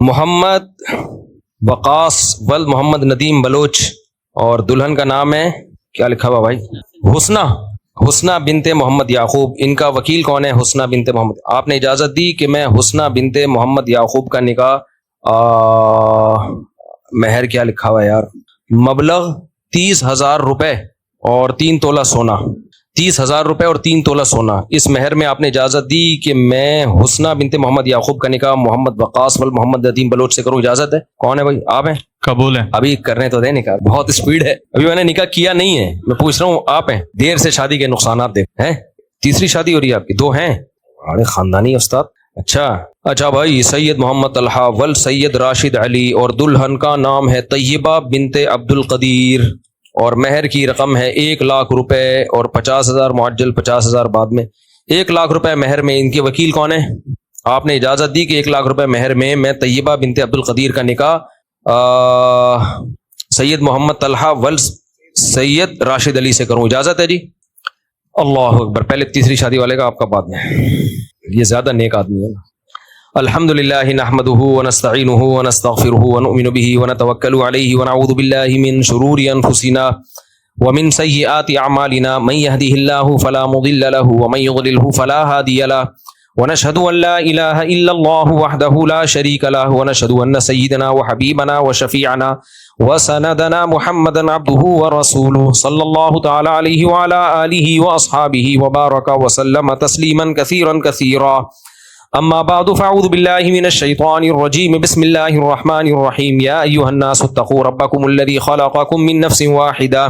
محمد وقاص ول محمد ندیم بلوچ، اور دلہن کا نام ہے کیا لکھا ہوا بھائی؟ حسنہ بنت محمد یعقوب۔ ان کا وکیل کون ہے؟ حسنہ بنت محمد۔ آپ نے اجازت دی کہ میں حسنہ بنت محمد یعقوب کا نکاح مہر کیا لکھا ہوا ہے یار؟ مبلغ 30,000 روپے اور 3 تولہ سونا، 30,000 روپے اور 3 تولہ سونا، اس مہر میں آپ نے اجازت دی کہ میں حسنہ بنت محمد یعقوب کا نکاح محمد وقاص ول محمد ندیم بلوچ سے کروں، اجازت ہے؟ کون ہے بھائی؟ آپ ہیں؟ قبول ہے۔ ابھی کرنے تو دیں نکاح، بہت اسپیڈ ہے، ابھی میں نے نکاح کیا نہیں ہے، میں پوچھ رہا ہوں آپ ہیں؟ دیر سے شادی کے نقصانات دیکھ ہیں۔ تیسری شادی ہو رہی ہے آپ کی؟ 2 ہیں؟ بڑے خاندانی استاد۔ اچھا بھائی، سید محمد طلحہ ول سید راشد علی، اور دلہن کا نام ہے طیبہ بنت عبد القدیر، اور مہر کی رقم ہے 1 لاکھ روپے اور 50,000 معجل، 50,000 بعد میں۔ 1 لاکھ روپے مہر میں ان کے وکیل کون ہے؟ آپ نے اجازت دی کہ 1 لاکھ روپے مہر میں طیبہ بنت عبد القدیر کا نکاح سید محمد طلحہ ول سید راشد علی سے کروں، اجازت ہے جی؟ اللہ اکبر۔ پہلے تیسری شادی والے کا، آپ کا بعد میں، یہ زیادہ نیک آدمی ہے نا۔ الحمدللہ نحمده ونستعینه ونستغفره ونؤمن به ونتوکل علیہ ونعوذ باللہ من شرور انفسنا ومن سیئات اعمالنا، من يهده الله فلا مضل له ومن يضلله فلا هادی له، ونشهد ان لا الہ الا اللہ وحدہ لا شریک له، ونشهد ان سیدنا وحبیبنا وشفیعنا وسندنا محمدا عبده ورسوله صلی اللہ تعالی علیہ وعلى آلہ واصحابہ وبارک وسلم تسلیما کثیرا کثیرا، اما بعد فاعوذ باللہ من الشیطان الرجیم، بسم اللہ الرحمن الرحیم، یا ایھا الناس اتقوا ربکم الذی خلقکم من نفس واحدہ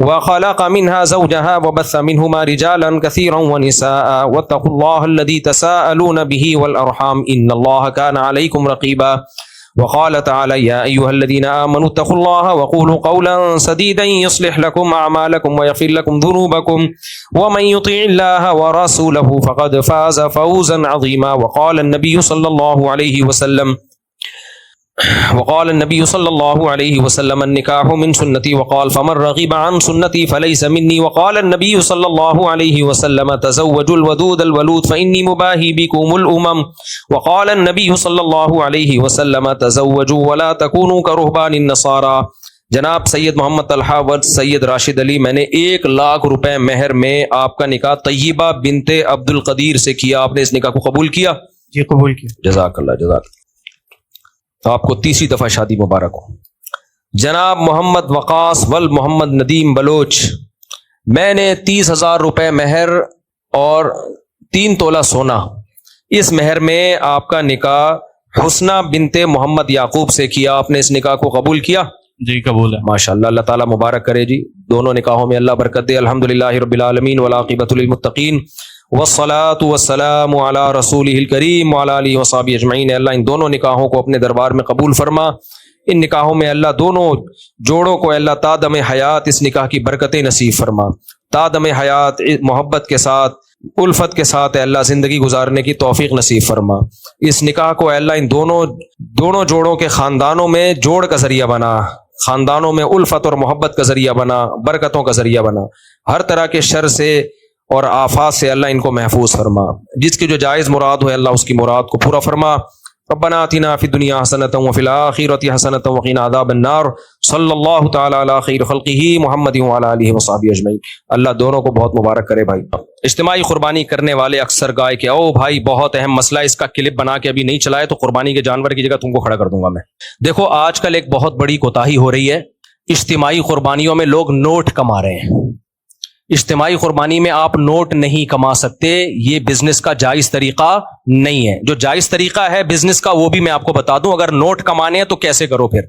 وخلق منها زوجها وبث منهما رجالا كثيرا ونساء واتقوا الله الذي تساءلون به والارحام ان الله كان عليكم رقيبا، وقال تعالى يا أيها الذين آمنوا اتقوا الله وقولوا قولا سديدا يصلح لكم أعمالكم ويغفر لكم ذنوبكم ومن يطع الله ورسوله فقد فاز فوزا عظيما، وقال النبي صلى الله عليه وسلم النكاح من سنتي، وقال فمن رغب عن سنتي فليس مني، وقال النبي صلى الله عليه وسلم تزوجوا الودود الولود فإني مباهي بكم الأمم، وقال النبي صلى الله عليه وسلم تزوجوا ولا تكونوا كرهبان النصارى۔ جناب سید محمد طلحہ و سید راشد علی، میں نے 1 لاکھ روپے مہر میں آپ کا نکاح طیبہ بنت عبد القدیر سے کیا، آپ نے اس نکاح کو قبول کیا؟ جی قبول کیا۔ جزاک اللہ، جزاک اللہ، آپ کو تیسری دفعہ شادی مبارک ہو۔ جناب محمد وقاص ول محمد ندیم بلوچ، میں نے 30,000 روپے مہر اور 3 تولہ سونا، اس مہر میں آپ کا نکاح حسنہ بنت محمد یعقوب سے کیا، آپ نے اس نکاح کو قبول کیا؟ جی قبول ہے۔ ماشاءاللہ، اللہ تعالیٰ مبارک کرے جی، دونوں نکاحوں میں اللہ برکت دے۔ الحمدللہ رب العالمین والعاقبۃ للمتقین والصلاۃ والسلام علی رسولہ الکریم وعلی آلہ وصحبہ اجمعین۔ اللہ ان دونوں نکاحوں کو اپنے دربار میں قبول فرما، ان نکاحوں میں اللہ دونوں جوڑوں کو اللہ تا دم حیات اس نکاح کی برکتیں نصیب فرما، تا دم حیات محبت کے ساتھ، الفت کے ساتھ اللہ زندگی گزارنے کی توفیق نصیب فرما۔ اس نکاح کو اللہ ان دونوں جوڑوں کے خاندانوں میں جوڑ کا ذریعہ بنا، خاندانوں میں الفت اور محبت کا ذریعہ بنا، برکتوں کا ذریعہ بنا، ہر طرح کے شر سے اور آفات سے اللہ ان کو محفوظ فرما، جس کی جو جائز مراد ہو اللہ اس کی مراد کو پورا فرما۔ ربنا آتنا فی الدنیا حسنۃ وفی الآخرۃ حسنۃ وقنا عذاب النار، صلی اللہ تعالی علی خیر خلقہ محمد وعلی آلہ وصحبہ اجمعین۔ اللہ دونوں کو بہت مبارک کرے بھائی۔ اجتماعی قربانی کرنے والے اکثر گائے کہ او بھائی بہت اہم مسئلہ، اس کا کلپ بنا کے ابھی نہیں چلائے تو قربانی کے جانور کی جگہ تم کو کھڑا کر دوں گا میں۔ دیکھو آج کل ایک بہت بڑی کوتاہی ہو رہی ہے، اجتماعی قربانیوں میں لوگ نوٹ کما رہے ہیں۔ اجتماعی قربانی میں آپ نوٹ نہیں کما سکتے، یہ بزنس کا جائز طریقہ نہیں ہے۔ جو جائز طریقہ ہے بزنس کا وہ بھی میں آپ کو بتا دوں، اگر نوٹ کمانے ہیں تو کیسے کرو پھر۔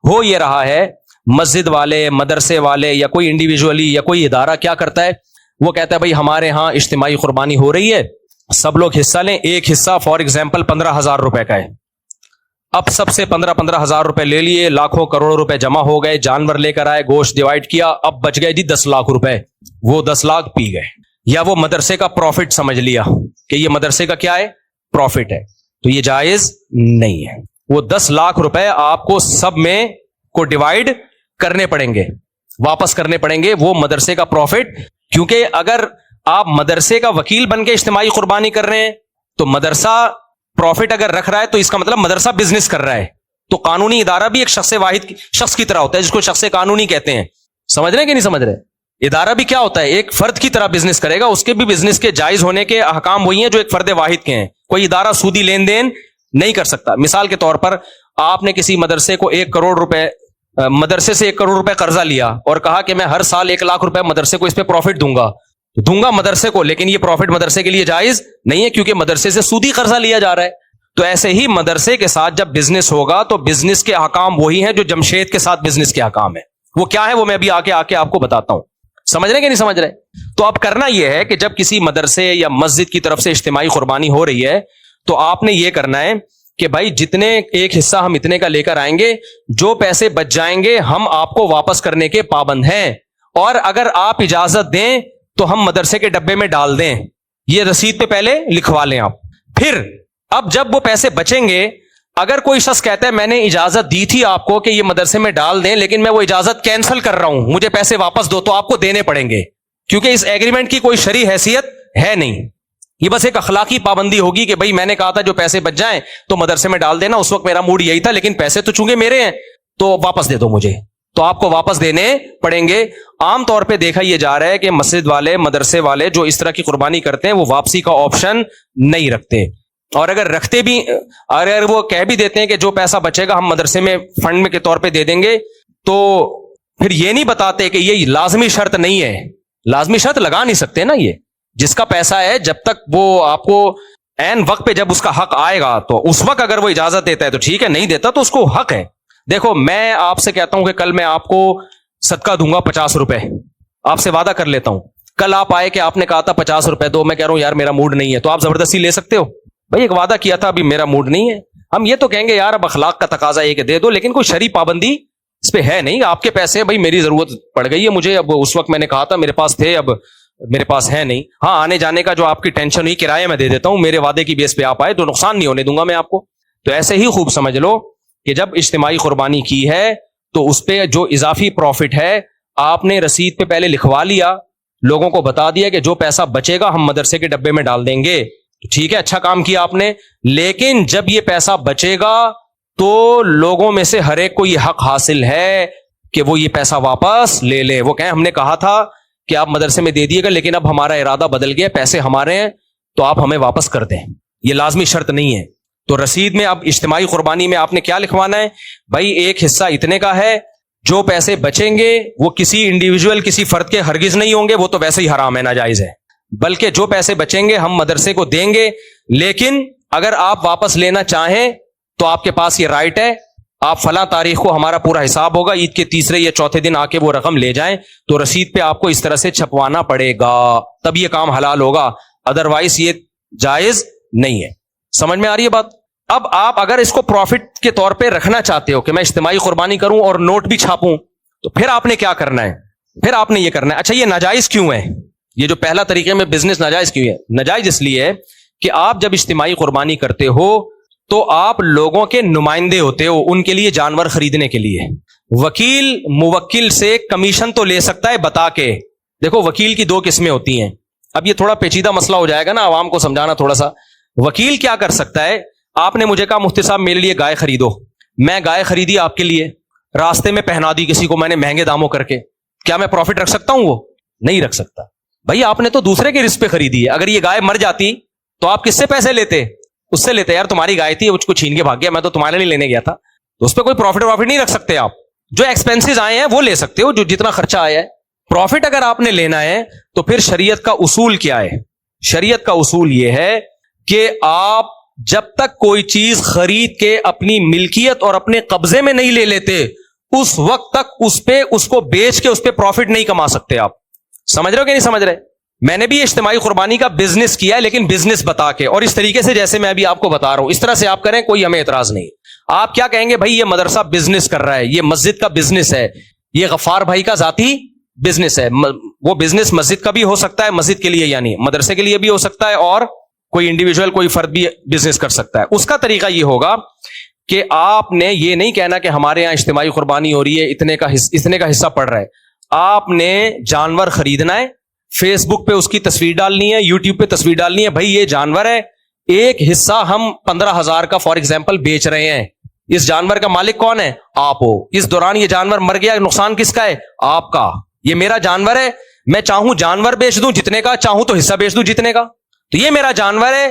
ہو یہ رہا ہے مسجد والے، مدرسے والے یا کوئی انڈیویجولی یا کوئی ادارہ کیا کرتا ہے، وہ کہتا ہے بھائی ہمارے ہاں اجتماعی قربانی ہو رہی ہے، سب لوگ حصہ لیں، ایک حصہ فار ایگزامپل 15,000 روپے کا ہے، اب سب سے 15,000 روپے لے لیے، لاکھوں کروڑوں روپے جمع ہو گئے، جانور لے کر آئے، گوشت ڈیوائیڈ کیا، اب بچ گئے جی 10 لاکھ روپے، وہ 10 لاکھ پی گئے، یا وہ مدرسے کا پروفٹ سمجھ لیا کہ یہ مدرسے کا کیا ہے، پروفٹ ہے، تو یہ جائز نہیں ہے۔ وہ 10 لاکھ روپے آپ کو سب میں کو ڈیوائیڈ کرنے پڑیں گے، واپس کرنے پڑیں گے، وہ مدرسے کا پروفٹ، کیونکہ اگر آپ مدرسے کا وکیل بن کے اجتماعی قربانی کر رہے ہیں تو مدرسہ پروفٹ اگر رکھ رہا ہے تو اس کا مطلب مدرسہ بزنس کر رہا ہے. تو قانونی ادارہ بھی ایک شخص واحد شخص کی طرح ہوتا ہے جس کو شخص قانونی کہتے ہیں. سمجھ رہے ہیں کہ نہیں سمجھ رہے؟ ادارہ بھی کیا ہوتا ہے؟ ایک فرد کی طرح بزنس کرے گا. اس کے بھی بزنس کے جائز ہونے کے احکام وہی ہیں جو ایک فرد واحد کے ہیں. کوئی ادارہ سودی لین دین نہیں کر سکتا. مثال کے طور پر آپ نے کسی مدرسے کو 1 کروڑ روپے مدرسے سے 1 کروڑ روپے قرضہ لیا اور کہا کہ میں ہر سال 1 لاکھ روپے مدرسے کو اس پہ پروفٹ دوں گا مدرسے کو, لیکن یہ پروفٹ مدرسے کے لیے جائز نہیں ہے کیونکہ مدرسے سے سودی قرضہ لیا جا رہا ہے. تو ایسے ہی مدرسے کے ساتھ جب بزنس ہوگا تو بزنس کے احکام وہی ہیں جو جمشید کے ساتھ بزنس کے احکام ہیں. وہ کیا ہے وہ میں ابھی آ کے آپ کو بتاتا ہوں. سمجھ رہے کہ نہیں سمجھ رہے؟ تو اب کرنا یہ ہے کہ جب کسی مدرسے یا مسجد کی طرف سے اجتماعی قربانی ہو رہی ہے تو آپ نے یہ کرنا ہے کہ بھائی جتنے ایک حصہ ہم اتنے کا لے کر آئیں گے, جو پیسے بچ جائیں گے ہم آپ کو واپس کرنے کے پابند ہیں, اور اگر آپ اجازت دیں تو ہم مدرسے کے ڈبے میں ڈال دیں. یہ رسید پہ پہلے لکھوا لیں آپ. پھر اب جب وہ پیسے بچیں گے, اگر کوئی شخص کہتا ہے میں نے اجازت دی تھی آپ کو کہ یہ مدرسے میں ڈال دیں لیکن میں وہ اجازت کینسل کر رہا ہوں, مجھے پیسے واپس دو, تو آپ کو دینے پڑیں گے کیونکہ اس ایگریمنٹ کی کوئی شرعی حیثیت ہے نہیں. یہ بس ایک اخلاقی پابندی ہوگی کہ بھائی میں نے کہا تھا جو پیسے بچ جائیں تو مدرسے میں ڈال دینا, اس وقت میرا موڈ یہی تھا لیکن پیسے تو چونکہ میرے ہیں تو واپس دے دو مجھے, تو آپ کو واپس دینے پڑیں گے. عام طور پہ دیکھا یہ جا رہا ہے کہ مسجد والے مدرسے والے جو اس طرح کی قربانی کرتے ہیں وہ واپسی کا آپشن نہیں رکھتے, اور اگر رکھتے بھی, اگر وہ کہہ بھی دیتے ہیں کہ جو پیسہ بچے گا ہم مدرسے میں فنڈ میں کے طور پہ دے دیں گے, تو پھر یہ نہیں بتاتے کہ یہ لازمی شرط نہیں ہے. لازمی شرط لگا نہیں سکتے نا. یہ جس کا پیسہ ہے جب تک وہ آپ کو عین وقت پہ جب اس کا حق آئے گا تو اس وقت اگر وہ اجازت دیتا ہے تو ٹھیک ہے, نہیں دیتا تو اس کو حق ہے. دیکھو میں آپ سے کہتا ہوں کہ کل میں آپ کو صدقہ دوں گا 50 روپے, آپ سے وعدہ کر لیتا ہوں. کل آپ آئے کہ آپ نے کہا تھا 50 روپے دو, میں کہہ رہا ہوں یار میرا موڈ نہیں ہے, تو آپ زبردستی لے سکتے ہو؟ بھائی ایک وعدہ کیا تھا, ابھی میرا موڈ نہیں ہے. ہم یہ تو کہیں گے یار اب اخلاق کا تقاضا یہ کہ دے دو, لیکن کوئی شرعی پابندی اس پہ ہے نہیں. آپ کے پیسے بھائی میری ضرورت پڑ گئی ہے مجھے, اب اس وقت میں نے کہا تھا میرے پاس تھے, اب میرے پاس ہے نہیں. ہاں آنے جانے کا جو آپ کی ٹینشن ہوئی کرایہ میں دے دیتا ہوں, میرے وعدے کی بیس پہ آپ آئے تو نقصان نہیں ہونے دوں گا میں آپ کو. تو ایسے ہی خوب سمجھ لو کہ جب اجتماعی قربانی کی ہے تو اس پہ جو اضافی پروفٹ ہے آپ نے رسید پہ پہلے لکھوا لیا, لوگوں کو بتا دیا کہ جو پیسہ بچے گا ہم مدرسے کے ڈبے میں ڈال دیں گے. تو ٹھیک ہے, اچھا کام کیا آپ نے. لیکن جب یہ پیسہ بچے گا تو لوگوں میں سے ہر ایک کو یہ حق حاصل ہے کہ وہ یہ پیسہ واپس لے لے. وہ کہیں ہم نے کہا تھا کہ آپ مدرسے میں دے دیے گا لیکن اب ہمارا ارادہ بدل گیا, پیسے ہمارے ہیں تو آپ ہمیں واپس کر دیں. یہ لازمی شرط نہیں ہے. تو رسید میں اب اجتماعی قربانی میں آپ نے کیا لکھوانا ہے؟ بھائی ایک حصہ اتنے کا ہے, جو پیسے بچیں گے وہ کسی انڈیویجول کسی فرد کے ہرگز نہیں ہوں گے, وہ تو ویسے ہی حرام ہے, ناجائز ہے. بلکہ جو پیسے بچیں گے ہم مدرسے کو دیں گے, لیکن اگر آپ واپس لینا چاہیں تو آپ کے پاس یہ رائٹ ہے, آپ فلاں تاریخ کو ہمارا پورا حساب ہوگا, عید کے تیسرے یا چوتھے دن آ کے وہ رقم لے جائیں, تو رسید پہ آپ کو اس طرح سے چھپوانا پڑے گا, تب یہ کام حلال ہوگا, ادروائز یہ جائز نہیں ہے. سمجھ میں آ رہی ہے بات؟ اب آپ اگر اس کو پروفٹ کے طور پہ رکھنا چاہتے ہو کہ میں اجتماعی قربانی کروں اور نوٹ بھی چھاپوں, تو پھر آپ نے کیا کرنا ہے؟ پھر آپ نے یہ کرنا ہے, اچھا یہ ناجائز کیوں ہے؟ یہ جو پہلا طریقے میں بزنس ناجائز کیوں ہے؟ ناجائز اس لیے ہے کہ آپ جب اجتماعی قربانی کرتے ہو تو آپ لوگوں کے نمائندے ہوتے ہو ان کے لیے جانور خریدنے کے لیے. وکیل موکل سے کمیشن تو لے سکتا ہے بتا کے. دیکھو وکیل کی 2 قسمیں ہوتی ہیں. اب یہ تھوڑا پیچیدہ مسئلہ ہو جائے گا نا, عوام کو سمجھانا تھوڑا سا. وکیل کیا کر سکتا ہے؟ آپ نے مجھے کہا مفتی صاحب میرے لیے گائے خریدو, میں گائے خریدی آپ کے لیے, راستے میں پہنا دی کسی کو میں نے مہنگے داموں کر کے, کیا میں پروفٹ رکھ سکتا ہوں؟ وہ نہیں رکھ سکتا. بھائی آپ نے تو دوسرے کے رزق پہ خریدی ہے, اگر یہ گائے مر جاتی تو آپ کس سے پیسے لیتے؟ اس سے لیتے. یار تمہاری گائے تھی, اس کو چھین کے بھاگ گیا, میں تو تمہارے لیے لینے گیا تھا, تو اس پہ کوئی پروفٹ نہیں رکھ سکتے آپ. جو ایکسپینسز آئے ہیں وہ لے سکتے ہو, جو جتنا خرچہ آیا ہے. پروفٹ اگر آپ نے لینا ہے تو پھر شریعت کا اصول کیا ہے؟ شریعت کا اصول یہ ہے کہ آپ جب تک کوئی چیز خرید کے اپنی ملکیت اور اپنے قبضے میں نہیں لے لیتے اس وقت تک اس کو بیچ کے اس پہ پروفٹ نہیں کما سکتے آپ. سمجھ رہے ہو کہ نہیں سمجھ رہے؟ میں نے بھی اجتماعی قربانی کا بزنس کیا ہے, لیکن بزنس بتا کے, اور اس طریقے سے جیسے میں ابھی آپ کو بتا رہا ہوں اس طرح سے آپ کریں, کوئی ہمیں اعتراض نہیں. آپ کیا کہیں گے؟ بھائی یہ مدرسہ بزنس کر رہا ہے, یہ مسجد کا بزنس ہے, یہ غفار بھائی کا ذاتی بزنس ہے. وہ بزنس مسجد کا بھی ہو سکتا ہے, مسجد کے لیے یعنی مدرسے کے لیے بھی ہو سکتا ہے, اور کوئی انڈیویجول کوئی فرد بھی بزنس کر سکتا ہے. اس کا طریقہ یہ ہوگا کہ آپ نے یہ نہیں کہنا کہ ہمارے یہاں اجتماعی قربانی ہو رہی ہے, اتنے کا حصہ پڑ رہا ہے. آپ نے جانور خریدنا ہے, فیس بک پہ اس کی تصویر ڈالنی ہے, یوٹیوب پہ تصویر ڈالنی ہے, بھائی یہ جانور ہے, ایک حصہ ہم 15,000 کا فار ایگزامپل بیچ رہے ہیں, اس جانور کا مالک کون ہے؟ آپ ہو. اس دوران یہ جانور مر گیا, نقصان کس کا ہے؟ آپ کا. یہ میرا جانور ہے, میں چاہوں جانور بیچ دوں جتنے کا, چاہوں تو حصہ بیچ دوں جتنے کا. تو یہ میرا جانور ہے,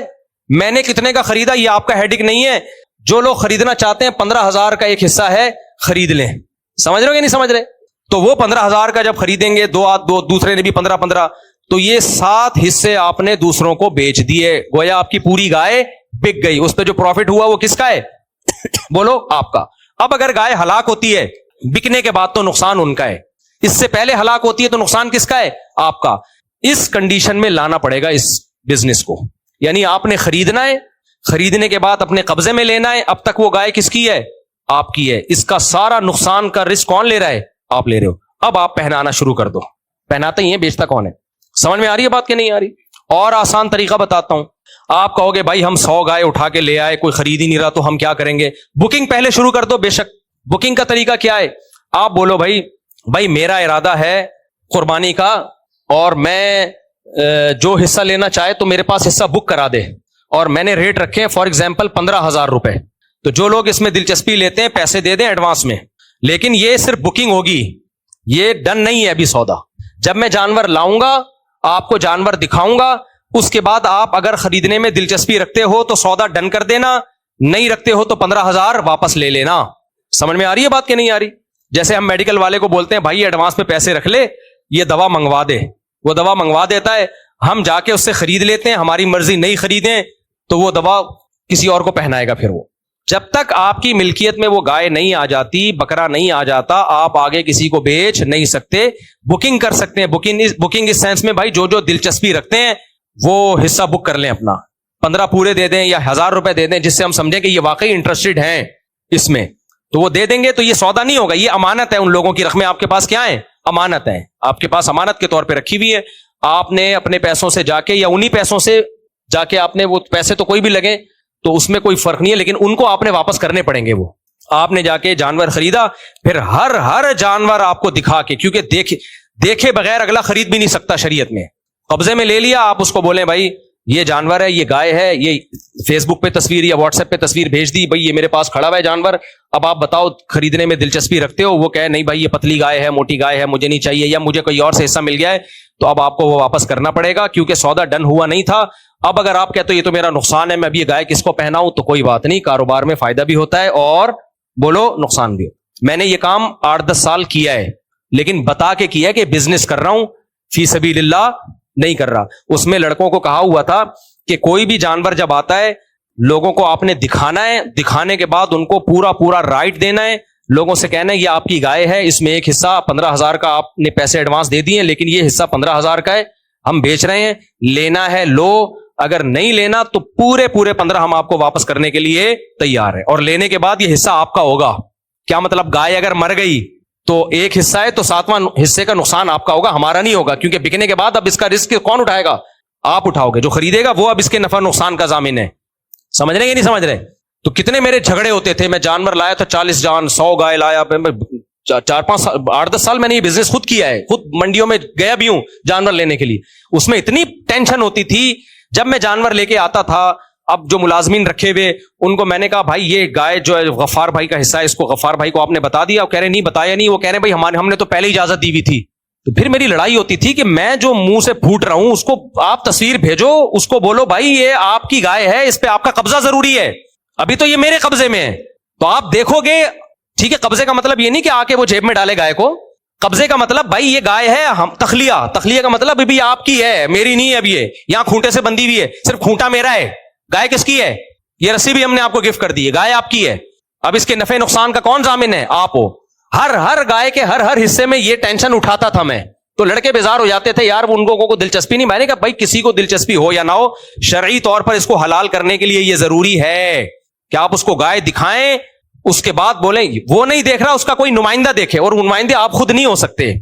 میں نے کتنے کا خریدا یہ آپ کا ہیڈک نہیں ہے. جو لوگ خریدنا چاہتے ہیں 15,000 کا ایک حصہ ہے, خرید لیں. سمجھ رہے ہو کہ نہیں سمجھ رہے؟ تو وہ 15,000 کا جب خریدیں گے, دو دوسرے نے بھی 15,000, تو یہ 7 حصے آپ نے دوسروں کو بیچ دیے, گویا آپ کی پوری گائے بک گئی. اس پہ جو پروفٹ ہوا وہ کس کا ہے؟ بولو, آپ کا. اب اگر گائے ہلاک ہوتی ہے بکنے کے بعد تو نقصان ان کا ہے, اس سے پہلے ہلاک ہوتی ہے تو نقصان کس کا ہے؟ آپ کا. اس کنڈیشن میں لانا پڑے گا اس بزنس کو, یعنی آپ نے خریدنا ہے, خریدنے کے بعد اپنے قبضے میں لینا ہے. اب تک وہ گائے کس کی ہے؟ آپ کی ہے. اس کا سارا نقصان کا رسک کون لے رہا ہے؟ آپ لے رہے ہو. اب آپ پہنانا شروع کر دو. پہناتے ہی ہیں, بیچتا کون ہے؟ سمجھ میں آ رہی ہے بات کہ نہیں آ رہی؟ اور آسان طریقہ بتاتا ہوں. آپ کہو گے بھائی ہم 100 گائے اٹھا کے لے آئے, کوئی خرید ہی نہیں رہا, تو ہم کیا کریں گے؟ بکنگ پہلے شروع کر دو. بے شک بکنگ کا طریقہ کیا ہے؟ آپ بولو بھائی میرا ارادہ ہے قربانی کا, اور میں جو حصہ لینا چاہے تو میرے پاس حصہ بک کرا دے, اور میں نے ریٹ رکھے ہیں فار ایگزامپل 15,000 روپے. تو جو لوگ اس میں دلچسپی لیتے ہیں پیسے دے دیں ایڈوانس میں, لیکن یہ صرف بکنگ ہوگی, یہ ڈن نہیں ہے ابھی سودا. جب میں جانور لاؤں گا, آپ کو جانور دکھاؤں گا, اس کے بعد آپ اگر خریدنے میں دلچسپی رکھتے ہو تو سودا ڈن کر دینا, نہیں رکھتے ہو تو 15,000 واپس لے لینا. سمجھ میں آ رہی ہے بات کہ نہیں آ رہی؟ جیسے ہم میڈیکل والے کو بولتے ہیں بھائی ایڈوانس میں پیسے رکھ لے, یہ دوا منگوا دے, وہ دوا منگوا دیتا ہے, ہم جا کے اس سے خرید لیتے ہیں, ہماری مرضی نہیں خریدیں تو وہ دوا کسی اور کو پہنائے گا. پھر وہ جب تک آپ کی ملکیت میں وہ گائے نہیں آ جاتی, بکرا نہیں آ جاتا, آپ آگے کسی کو بیچ نہیں سکتے. بکنگ کر سکتے ہیں, بکنگ اس سینس میں بھائی جو دلچسپی رکھتے ہیں وہ حصہ بک کر لیں اپنا, 15 پورے دے دیں یا 1,000 روپے دے دیں, جس سے ہم سمجھیں کہ یہ واقعی انٹرسٹڈ ہیں اس میں, تو وہ دے دیں گے. تو یہ سودا نہیں ہوگا, یہ امانت ہے. ان لوگوں کی رقمیں آپ کے پاس کیا ہیں؟ امانت ہے. آپ کے پاس امانت کے طور پہ رکھی ہوئی ہے. آپ نے اپنے پیسوں سے جا کے یا انہی پیسوں سے جا کے, آپ نے وہ پیسے تو کوئی بھی لگے تو اس میں کوئی فرق نہیں ہے, لیکن ان کو آپ نے واپس کرنے پڑیں گے. وہ آپ نے جا کے جانور خریدا, پھر ہر جانور آپ کو دکھا کے, کیونکہ دیکھے بغیر اگلا خرید بھی نہیں سکتا شریعت میں. قبضے میں لے لیا, آپ اس کو بولیں بھائی یہ جانور ہے, یہ گائے ہے, یہ فیس بک پہ تصویر یا واٹس ایپ پہ تصویر بھیج دی, بھائی یہ میرے پاس کھڑا ہوا ہے جانور, اب آپ بتاؤ خریدنے میں دلچسپی رکھتے ہو؟ وہ کہے نہیں بھائی یہ پتلی گائے ہے, موٹی گائے ہے, مجھے نہیں چاہیے, یا مجھے کوئی اور سے حصہ مل گیا ہے, تو اب آپ کو وہ واپس کرنا پڑے گا, کیونکہ سودا ڈن ہوا نہیں تھا. اب اگر آپ کہتے ہو یہ تو میرا نقصان ہے, میں اب یہ گائے کس کو پہناؤں, تو کوئی بات نہیں, کاروبار میں فائدہ بھی ہوتا ہے اور بولو نقصان بھی. میں نے یہ کام 8-10 سال کیا ہے, لیکن بتا کے کیا کہ بزنس کر رہا ہوں, فی سبیل اللہ نہیں کر رہا. اس میں لڑکوں کو کہا ہوا تھا کہ کوئی بھی جانور جب آتا ہے لوگوں کو آپ نے دکھانا ہے, دکھانے کے بعد ان کو پورا رائٹ دینا ہے, لوگوں سے کہنا ہے یہ آپ کی گائے ہے, اس میں ایک حصہ 15,000 کا آپ نے پیسے ایڈوانس دے دیے, لیکن یہ حصہ 15,000 کا ہے, ہم بیچ رہے ہیں, لینا ہے لو, اگر نہیں لینا تو پورے 15 ہم آپ کو واپس کرنے کے لیے تیار ہے, اور لینے کے بعد یہ حصہ آپ کا ہوگا. کیا مطلب؟ گائے اگر مر گئی تو ایک حصہ ہے تو 7واں حصے کا نقصان آپ کا ہوگا, ہمارا نہیں ہوگا, کیونکہ بکنے کے بعد اب اس کا رسک کون اٹھائے گا؟ آپ اٹھاؤ گے. جو خریدے گا وہ اب اس کے نفع نقصان کا ضامن ہے. سمجھ رہے ہیں کہ نہیں سمجھ رہے؟ تو کتنے میرے جھگڑے ہوتے تھے, میں جانور لایا تھا 40 جان, 100 گائے لایا, 4-5-8-10 سال میں نے یہ بزنس خود کیا ہے, خود منڈیوں میں گیا بھی ہوں جانور لینے کے لیے. اس میں اتنی ٹینشن ہوتی تھی جب میں جانور لے کے آتا تھا. اب جو ملازمین رکھے ہوئے ان کو میں نے کہا بھائی یہ گائے جو ہے غفار بھائی کا حصہ ہے, اس کو غفار بھائی کو آپ نے بتا دیا؟ وہ کہہ رہے نہیں بتایا نہیں. وہ کہہ رہے بھائی ہم نے تو پہلے اجازت دی ہوئی تھی. تو پھر میری لڑائی ہوتی تھی کہ میں جو منہ سے پھوٹ رہا ہوں اس کو آپ تصویر بھیجو, اس کو بولو بھائی یہ آپ کی گائے ہے, اس پہ آپ کا قبضہ ضروری ہے, ابھی تو یہ میرے قبضے میں ہے. تو آپ دیکھو گے, ٹھیک ہے, قبضے کا مطلب یہ نہیں کہ آ کے وہ جیب میں ڈالے گائے کو. قبضے کا مطلب بھائی یہ گائے ہے, ہم تخلیہ کا مطلب ابھی آپ کی ہے, میری نہیں ہے. اب یہ یہاں کھونٹے سے بندی ہوئی ہے, صرف کھونٹا میرا ہے, گائے کس کی ہے؟ یہ رسی بھی ہم نے آپ کو گفٹ کر دی ہے, گائے آپ کی ہے. اب اس کے نفع نقصان کا کون ضامن ہے؟ آپ ہو. ہر گائے کے ہر حصے میں یہ ٹینشن اٹھاتا تھا میں. تو لڑکے بیزار ہو جاتے تھے, یار ان لوگوں کو دلچسپی نہیں. میں نے کہا بھائی کسی کو دلچسپی ہو یا نہ ہو, شرعی طور پر اس کو حلال کرنے کے لیے یہ ضروری ہے کہ آپ اس کو گائے دکھائیں, اس کے بعد بولیں. وہ نہیں دیکھ رہا, اس کا کوئی نمائندہ دیکھے, اور نمائندے آپ خود نہیں ہو سکتے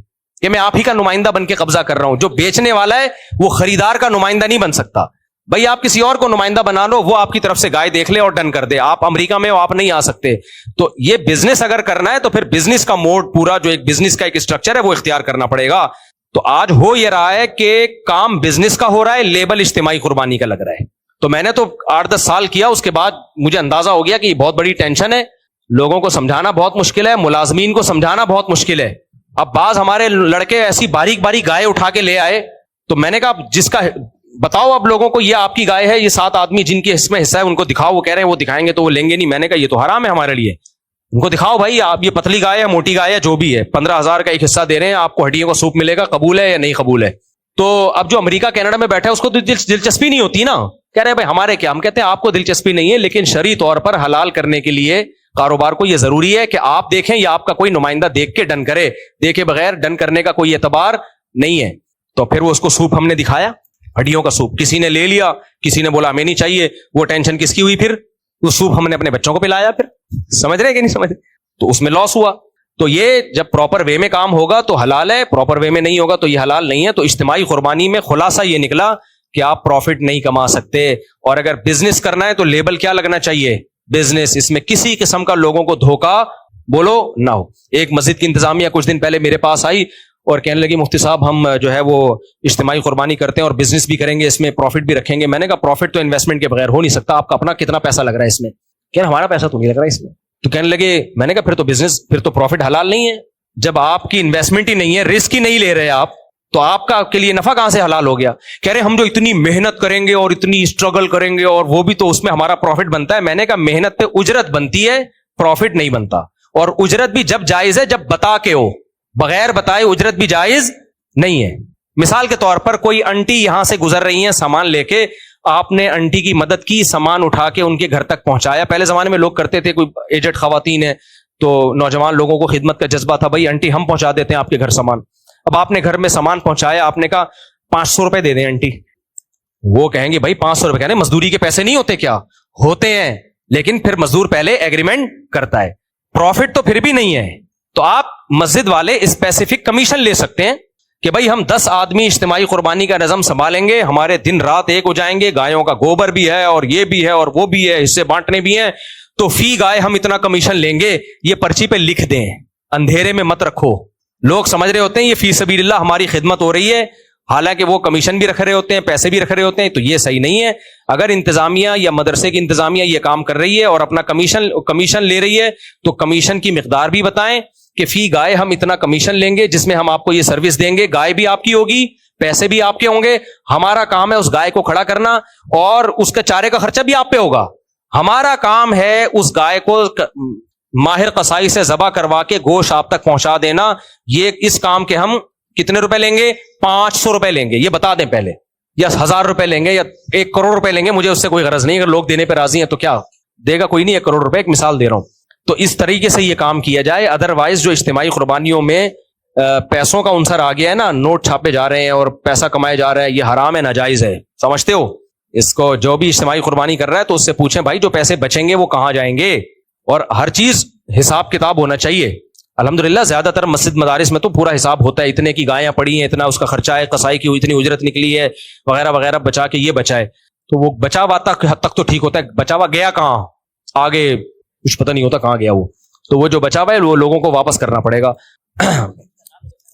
کہ میں آپ ہی کا نمائندہ بن کے قبضہ کر رہا ہوں. جو بیچنے والا ہے وہ خریدار کا نمائندہ نہیں بن سکتا. بھائی آپ کسی اور کو نمائندہ بنا لو, وہ آپ کی طرف سے گائے دیکھ لے اور ڈن کر دے. آپ امریکہ میں ہو, آپ نہیں آ سکتے. تو یہ بزنس اگر کرنا ہے تو پھر بزنس کا موڈ, پورا جو ایک بزنس کا ایک اسٹرکچر ہے وہ اختیار کرنا پڑے گا. تو آج ہو یہ رہا ہے کہ کام بزنس کا ہو رہا ہے, لیبل اجتماعی قربانی کا لگ رہا ہے. تو میں نے تو 8-10 سال کیا, اس کے بعد مجھے اندازہ ہو گیا کہ یہ بہت بڑی ٹینشن ہے, لوگوں کو سمجھانا بہت مشکل ہے, ملازمین کو سمجھانا بہت مشکل ہے. اب بعض ہمارے لڑکے ایسی باریک باریک گائے اٹھا کے لے آئے, تو میں نے کہا جس کا بتاؤ اب لوگوں کو یہ آپ کی گائے ہے, یہ 7 آدمی جن کے اس میں حصہ ہے ان کو دکھاؤ, وہ کہہ رہے ہیں وہ دکھائیں گے تو وہ لیں گے نہیں. میں نے کہا یہ تو حرام ہے ہمارے لیے, ان کو دکھاؤ بھائی آپ, یہ پتلی گائے ہے موٹی گائے ہے جو بھی ہے, 15,000 کا ایک حصہ دے رہے ہیں آپ کو, ہڈیوں کا سوپ ملے گا, قبول ہے یا نہیں قبول ہے. تو اب جو امریکہ کینیڈا میں بیٹھا ہے اس کو تو دلچسپی نہیں ہوتی نا, کہہ رہے ہیں بھائی ہمارے کیا, ہم کہتے ہیں آپ کو دلچسپی نہیں ہے لیکن شرعی طور پر حلال کرنے کے لیے کاروبار کو یہ ضروری ہے کہ آپ دیکھیں یا آپ کا کوئی نمائندہ دیکھ کے ڈن کرے, دیکھے بغیر ڈن کرنے کا کوئی اعتبار نہیں ہے. تو پھر وہ اس کو سوپ ہم نے دکھایا, ہڈیوں کا سوپ, کسی نے لے لیا, کسی نے بولا ہمیں نہیں چاہیے, وہ ٹینشن کس کی ہوئی, پھر وہ سوپ ہم نے اپنے بچوں کو پلایا, پھر سمجھ رہے کہ نہیں سمجھ رہے, تو اس میں لاس ہوا. تو یہ جب پراپر وے میں کام ہوگا تو حلال ہے, پراپر وے میں نہیں ہوگا تو یہ حلال نہیں ہے. تو اجتماعی قربانی میں خلاصہ یہ نکلا کہ آپ پروفٹ نہیں کما سکتے, اور اگر بزنس کرنا ہے تو لیبل کیا لگنا چاہیے, بزنس. اس میں کسی قسم کا لوگوں کو دھوکا بولو نہ ہو. ایک مسجد کی انتظامیہ کچھ دن پہلے میرے پاس آئی اور کہنے لگی مفتی صاحب ہم جو ہے وہ اجتماعی قربانی کرتے ہیں اور بزنس بھی کریں گے, اس میں پروفٹ بھی رکھیں گے. میں نے کہا پروفٹ تو انویسٹمنٹ کے بغیر ہو نہیں سکتا, آپ کا اپنا کتنا پیسہ لگ رہا ہے اس میں, کہ ہمارا پیسہ تو نہیں لگ رہا ہے اس میں. تو کہنے لگے, میں نے کہا پھر تو بزنس, پھر تو پروفٹ حلال نہیں ہے. جب آپ کی انویسٹمنٹ ہی نہیں ہے, رسک ہی نہیں لے رہے آپ, تو آپ کا کے لیے نفع کہاں سے حلال ہو گیا. کہہ رہے ہم جو اتنی محنت کریں گے اور اتنی اسٹرگل کریں گے اور وہ بھی تو اس میں ہمارا پروفٹ بنتا ہے. میں نے کہا محنت پہ اجرت بنتی ہے, پروفٹ نہیں بنتا. اور اجرت بھی جب جائز ہے جب بتا کے ہو, بغیر بتائے اجرت بھی جائز نہیں ہے. مثال کے طور پر کوئی انٹی یہاں سے گزر رہی ہیں سامان لے کے, آپ نے انٹی کی مدد کی, سامان اٹھا کے ان کے گھر تک پہنچایا. پہلے زمانے میں لوگ کرتے تھے, کوئی ایجڈ خواتین ہیں تو نوجوان لوگوں کو خدمت کا جذبہ تھا, بھائی انٹی ہم پہنچا دیتے ہیں آپ کے گھر سامان. اب آپ نے گھر میں سامان پہنچایا, آپ نے کہا 500 روپے دے دیں انٹی. وہ کہیں گے بھائی 500 روپے, کہنے مزدوری کے پیسے نہیں ہوتے کیا, ہوتے ہیں, لیکن پھر مزدور پہلے ایگریمنٹ کرتا ہے, پروفٹ تو پھر بھی نہیں ہے. تو آپ مسجد والے اسپیسیفک کمیشن لے سکتے ہیں کہ بھائی ہم 10 آدمی اجتماعی قربانی کا نظم سنبھالیں گے, ہمارے دن رات ایک ہو جائیں گے, گایوں کا گوبر بھی ہے اور یہ بھی ہے اور وہ بھی ہے, حصے بانٹنے بھی ہیں, تو فی گائے ہم اتنا کمیشن لیں گے. یہ پرچی پہ لکھ دیں, اندھیرے میں مت رکھو. لوگ سمجھ رہے ہوتے ہیں یہ فی سبیل اللہ ہماری خدمت ہو رہی ہے, حالانکہ وہ کمیشن بھی رکھ رہے ہوتے ہیں, پیسے بھی رکھ رہے ہوتے ہیں. تو یہ صحیح نہیں ہے. اگر انتظامیہ یا مدرسے کی انتظامیہ یہ کام کر رہی ہے اور اپنا کمیشن لے رہی ہے تو کمیشن کی مقدار بھی بتائیں کہ فی گائے ہم اتنا کمیشن لیں گے جس میں ہم آپ کو یہ سروس دیں گے, گائے بھی آپ کی ہوگی, پیسے بھی آپ کے ہوں گے, ہمارا کام ہے اس گائے کو کھڑا کرنا اور اس کا چارے کا خرچہ بھی آپ پہ ہوگا. ہمارا کام ہے اس گائے کو ماہر قصائی سے ذبح کروا کے گوشت آپ تک پہنچا دینا. یہ اس کام کے ہم کتنے روپے لیں گے, 500 روپے لیں گے, یہ بتا دیں پہلے, یا 1000 روپے لیں گے یا 1 کروڑ روپے لیں گے, مجھے اس سے کوئی غرض نہیں. اگر لوگ دینے پہ راضی ہیں تو کیا دے گا, کوئی نہیں, 1 کروڑ روپے, ایک مثال دے رہا ہوں. تو اس طریقے سے یہ کام کیا جائے. ادروائز جو اجتماعی قربانیوں میں پیسوں کا عنصر آ گیا ہے نا, نوٹ چھاپے جا رہے ہیں اور پیسہ کمائے جا رہا ہے, یہ حرام ہے, ناجائز ہے. سمجھتے ہو اس کو؟ جو بھی اجتماعی قربانی کر رہا ہے تو اس سے پوچھیں بھائی جو پیسے بچیں گے وہ کہاں جائیں گے, اور ہر چیز حساب کتاب ہونا چاہیے. الحمدللہ زیادہ تر مسجد مدارس میں تو پورا حساب ہوتا ہے, اتنے کی گائیاں پڑی ہیں, اتنا اس کا خرچہ ہے, قصائی کی اتنی اجرت نکلی ہے, وغیرہ وغیرہ, بچا کے یہ بچا ہے. تو وہ بچا ہوا حد تک تو ٹھیک ہوتا ہے, بچا ہوا گیا کہاں آگے کچھ پتہ نہیں ہوتا کہاں گیا وہ. تو وہ جو بچا ہوا ہے وہ لوگوں کو واپس کرنا پڑے گا.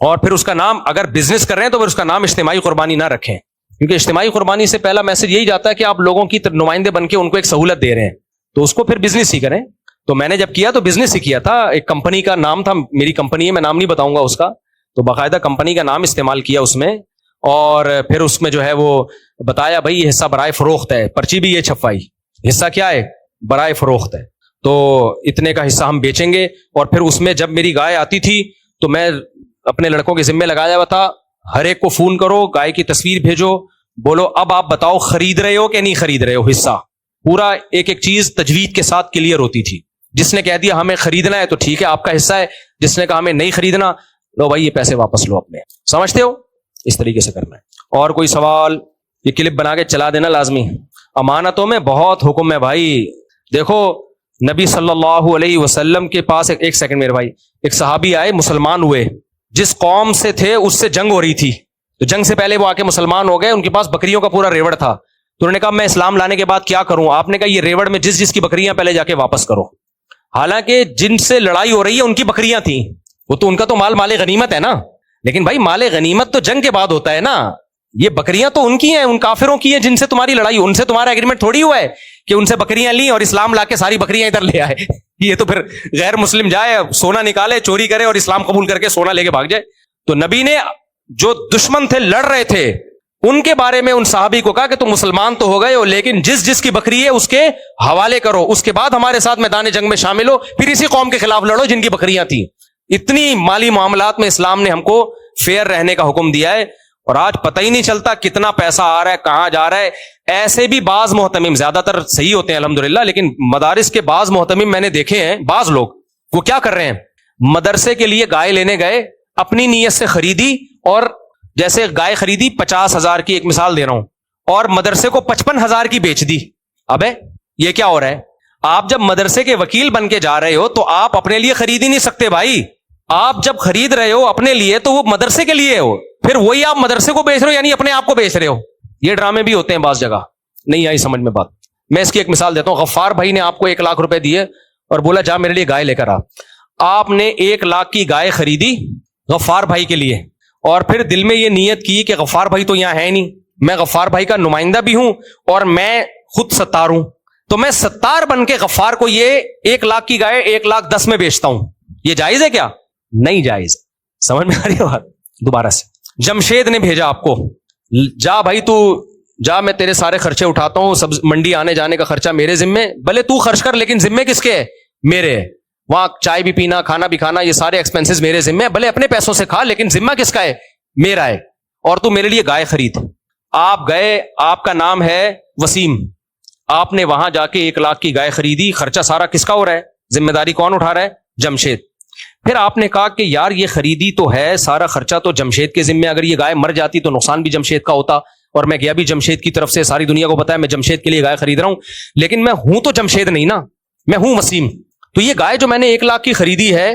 اور پھر اس کا نام, اگر بزنس کر رہے ہیں تو پھر اس کا نام اجتماعی قربانی نہ رکھیں, کیونکہ اجتماعی قربانی سے پہلا میسج یہی جاتا ہے کہ آپ لوگوں کی نمائندے بن کے ان کو ایک سہولت دے رہے ہیں, تو اس کو پھر بزنس ہی کریں. تو میں نے جب کیا تو بزنس ہی کیا تھا. ایک کمپنی کا نام تھا, میری کمپنی ہے, میں نام نہیں بتاؤں گا اس کا, تو باقاعدہ کمپنی کا نام استعمال کیا اس میں, اور پھر اس میں جو ہے وہ بتایا بھائی یہ حصہ برائے فروخت ہے, پرچی بھی یہ چھپوائی, حصہ کیا ہے, برائے فروخت ہے, تو اتنے کا حصہ ہم بیچیں گے. اور پھر اس میں جب میری گائے آتی تھی تو میں اپنے لڑکوں کے ذمہ لگایا ہوا تھا, ہر ایک کو فون کرو, گائے کی تصویر بھیجو, بولو اب آپ بتاؤ خرید رہے ہو کہ نہیں خرید رہے ہو حصہ. پورا ایک ایک چیز تجوید کے ساتھ کلیئر ہوتی تھی. جس نے کہہ دیا ہمیں خریدنا ہے تو ٹھیک ہے آپ کا حصہ ہے, جس نے کہا ہمیں نہیں خریدنا, لو بھائی یہ پیسے واپس لو اپنے. سمجھتے ہو؟ اس طریقے سے کرنا ہے. اور کوئی سوال؟ یہ کلپ بنا کے چلا دینا لازمی. امانتوں میں بہت حکم ہے بھائی. دیکھو نبی صلی اللہ علیہ وسلم کے پاس ایک سیکنڈ میرے بھائی, ایک صحابی آئے, مسلمان ہوئے, جس قوم سے تھے اس سے جنگ ہو رہی تھی, تو جنگ سے پہلے وہ آ کے مسلمان ہو گئے. ان کے پاس بکریوں کا پورا ریوڑ تھا, تو انہوں نے کہا میں اسلام لانے کے بعد کیا کروں؟ آپ نے کہا یہ ریوڑ میں جس کی بکریاں پہلے جا کے واپس کرو. حالانکہ جن سے لڑائی ہو رہی ہے ان کی بکریاں تھیں, وہ تو ان کا تو مال غنیمت ہے نا, لیکن بھائی مال غنیمت تو جنگ کے بعد ہوتا ہے نا. یہ بکریاں تو ان کی ہیں، ان کافروں کی ہیں جن سے تمہاری لڑائی، ان سے تمہارا ایگریمنٹ تھوڑی ہوا ہے کہ ان سے بکریاں لی اور اسلام لا کے ساری بکریاں ادھر لے آئے. یہ تو پھر غیر مسلم جائے سونا نکالے چوری کرے اور اسلام قبول کر کے سونا لے کے بھاگ جائے. تو نبی نے جو دشمن تھے لڑ رہے تھے ان کے بارے میں ان صحابی کو کہا کہ تم مسلمان تو ہو گئے ہو لیکن جس کی بکری ہے اس کے حوالے کرو، اس کے بعد ہمارے ساتھ میدان جنگ میں شامل ہو، پھر اسی قوم کے خلاف لڑو جن کی بکریاں تھیں. اتنی مالی معاملات میں اسلام نے ہم کو فیئر رہنے کا حکم دیا ہے. اور آج پتہ ہی نہیں چلتا کتنا پیسہ آ رہا ہے کہاں جا رہا ہے. ایسے بھی بعض محتمم زیادہ تر صحیح ہوتے ہیں الحمدللہ، لیکن مدارس کے بعض محتمم میں نے دیکھے ہیں، بعض لوگ وہ کیا کر رہے ہیں، مدرسے کے لیے گائے لینے گئے، اپنی نیت سے خریدی اور جیسے گائے خریدی 50,000 کی، ایک مثال دے رہا ہوں، اور مدرسے کو 55,000 کی بیچ دی. ابے یہ کیا ہو رہا ہے؟ آپ جب مدرسے کے وکیل بن کے جا رہے ہو تو آپ اپنے لیے خرید ہی نہیں سکتے بھائی. آپ جب خرید رہے ہو اپنے لیے تو وہ مدرسے کے لیے ہو، پھر وہی آپ مدرسے کو بیچ رہے ہو یعنی اپنے آپ کو بیچ رہے ہو. یہ ڈرامے بھی ہوتے ہیں بعض جگہ. نہیں آئی سمجھ میں بات. میں اس کی ایک مثال دیتا ہوں. غفار بھائی نے آپ کو 1 لاکھ روپے دیے اور بولا جا میرے لیے گائے لے کر آ. آپ نے 1 لاکھ کی گائے خریدی غفار بھائی کے لیے اور پھر دل میں یہ نیت کی کہ غفار بھائی تو یہاں ہے نہیں، میں غفار بھائی کا نمائندہ بھی ہوں اور میں خود ستار ہوں، تو میں ستار بن کے غفار کو یہ 1 لاکھ کی گائے 1,10,000 میں بیچتا ہوں. یہ جائز ہے کیا؟ نہیں جائز. سمجھ میں آ رہی ہے بات؟ دوبارہ سے جمشید نے بھیجا آپ کو، جا بھائی تو جا، میں تیرے سارے خرچے اٹھاتا ہوں، سب منڈی آنے جانے کا خرچہ میرے ذمے، بھلے تو خرچ کر لیکن ذمے کس کے ہے؟ میرے ہے. وہاں چائے بھی پینا کھانا بھی کھانا یہ سارے ایکسپینسز میرے ذمے ہے، بھلے اپنے پیسوں سے کھا لیکن ذمہ کس کا ہے؟ میرا ہے. اور تو میرے لیے گائے خرید. آپ گئے، آپ کا نام ہے وسیم، آپ نے وہاں جا کے 1 لاکھ کی گائے خریدی، خرچہ سارا کس کا ہو رہا ہے؟ ذمہ داری کون اٹھا رہا ہے؟ جمشید. پھر آپ نے کہا کہ یار یہ خریدی تو ہے، سارا خرچہ تو جمشید کے ذمہ، اگر یہ گائے مر جاتی تو نقصان بھی جمشید کا ہوتا، اور میں گیا بھی جمشید کی طرف سے، ساری دنیا کو پتا ہے میں جمشید کے لیے گائے خرید رہا ہوں، لیکن میں ہوں تو جمشید نہیں نا، میں ہوں وسیم. تو یہ گائے جو میں نے 1 لاکھ کی خریدی ہے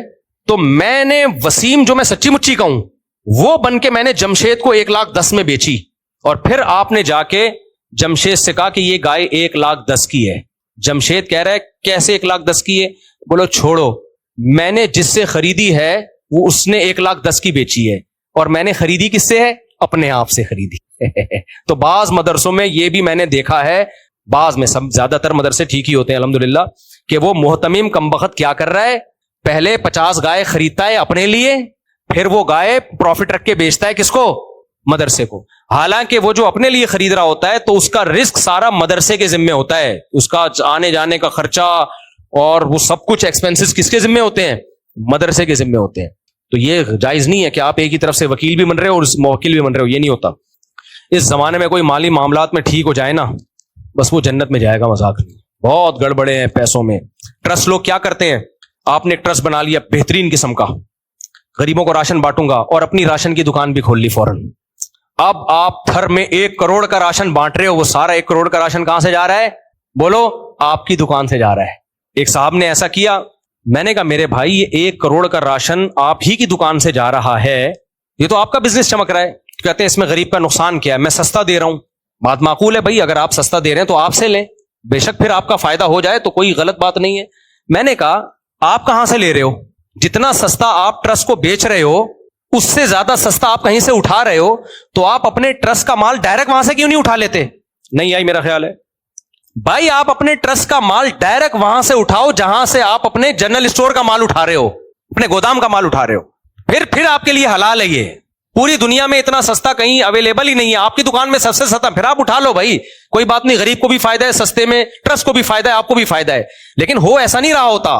تو میں نے وسیم جو میں سچی مچی کا ہوں وہ بن کے میں نے جمشید کو 1,10,000 میں بیچی. اور پھر آپ نے جا کے جمشید سے کہا کہ یہ گائے 1,10,000 کی ہے. جمشید کہہ رہا ہے کیسے 1,10,000 کی ہے؟ بولو چھوڑو، میں نے جس سے خریدی ہے وہ اس نے 1,10,000 کی بیچی ہے اور میں نے خریدی کس سے ہے؟ اپنے آپ سے خریدی. تو بعض مدرسوں میں یہ بھی میں نے دیکھا ہے، بعض میں، سب زیادہ تر مدرسے ٹھیک ہی ہوتے ہیں الحمدللہ، کہ وہ محتمم کمبخت کیا کر رہا ہے، پہلے 50 گائے خریدتا ہے اپنے لیے، پھر وہ گائے پروفٹ رکھ کے بیچتا ہے کس کو؟ مدرسے کو. حالانکہ وہ جو اپنے لیے خرید رہا ہوتا ہے تو اس کا رزق سارا مدرسے کے ذمہ ہوتا ہے، اس کا آنے جانے کا خرچہ اور وہ سب کچھ ایکسپینسز کس کے ذمہ ہوتے ہیں؟ مدرسے کے ذمہ ہوتے ہیں. تو یہ جائز نہیں ہے کہ آپ ایک ہی طرف سے وکیل بھی بن رہے ہو اور موکل بھی بن رہے ہو، یہ نہیں ہوتا. اس زمانے میں کوئی مالی معاملات میں ٹھیک ہو جائے نا بس وہ جنت میں جائے گا، مذاق نہیں. بہت گڑبڑے ہیں پیسوں میں. ٹرسٹ لوگ کیا کرتے ہیں، آپ نے ٹرسٹ بنا لیا بہترین قسم کا، غریبوں کو راشن بانٹوں گا، اور اپنی راشن کی دکان بھی کھول لی فوراً. اب آپ تھر میں 1 کروڑ کا راشن بانٹ رہے ہو، وہ سارا 1 کروڑ کا راشن کہاں سے جا رہا ہے؟ بولو، آپ کی دکان سے جا رہا ہے. ایک صاحب نے ایسا کیا، میں نے کہا میرے بھائی یہ 1 کروڑ کا راشن آپ ہی کی دکان سے جا رہا ہے، یہ تو آپ کا بزنس چمک رہا ہے. کہتے ہیں اس میں غریب کا نقصان کیا ہے، میں سستا دے رہا ہوں. بات معقول ہے بھائی، اگر آپ سستا دے رہے ہیں تو آپ سے لیں، بے شک پھر آپ کا فائدہ ہو جائے تو کوئی غلط بات نہیں ہے. میں نے کہا آپ کہاں سے لے رہے ہو؟ جتنا سستا آپ ٹرسٹ کو بیچ رہے ہو اس سے زیادہ سستا آپ کہیں سے اٹھا رہے ہو، تو آپ اپنے ٹرسٹ کا مال ڈائریکٹ وہاں سے کیوں نہیں اٹھا لیتے؟ نہیں آئی میرا خیال ہے بھائی، آپ اپنے ٹرسٹ کا مال ڈائریکٹ وہاں سے اٹھاؤ جہاں سے آپ اپنے جنرل اسٹور کا مال اٹھا رہے ہو، اپنے گودام کا مال اٹھا رہے ہو. پھر آپ کے لیے حلال ہے. یہ پوری دنیا میں اتنا سستا کہیں اویلیبل ہی نہیں ہے، آپ کی دکان میں سب سے سستا، پھر آپ اٹھا لو بھائی، کوئی بات نہیں. غریب کو بھی فائدہ ہے سستے میں، ٹرسٹ کو بھی فائدہ ہے، آپ کو بھی فائدہ ہے. لیکن ہو ایسا نہیں رہا ہوتا،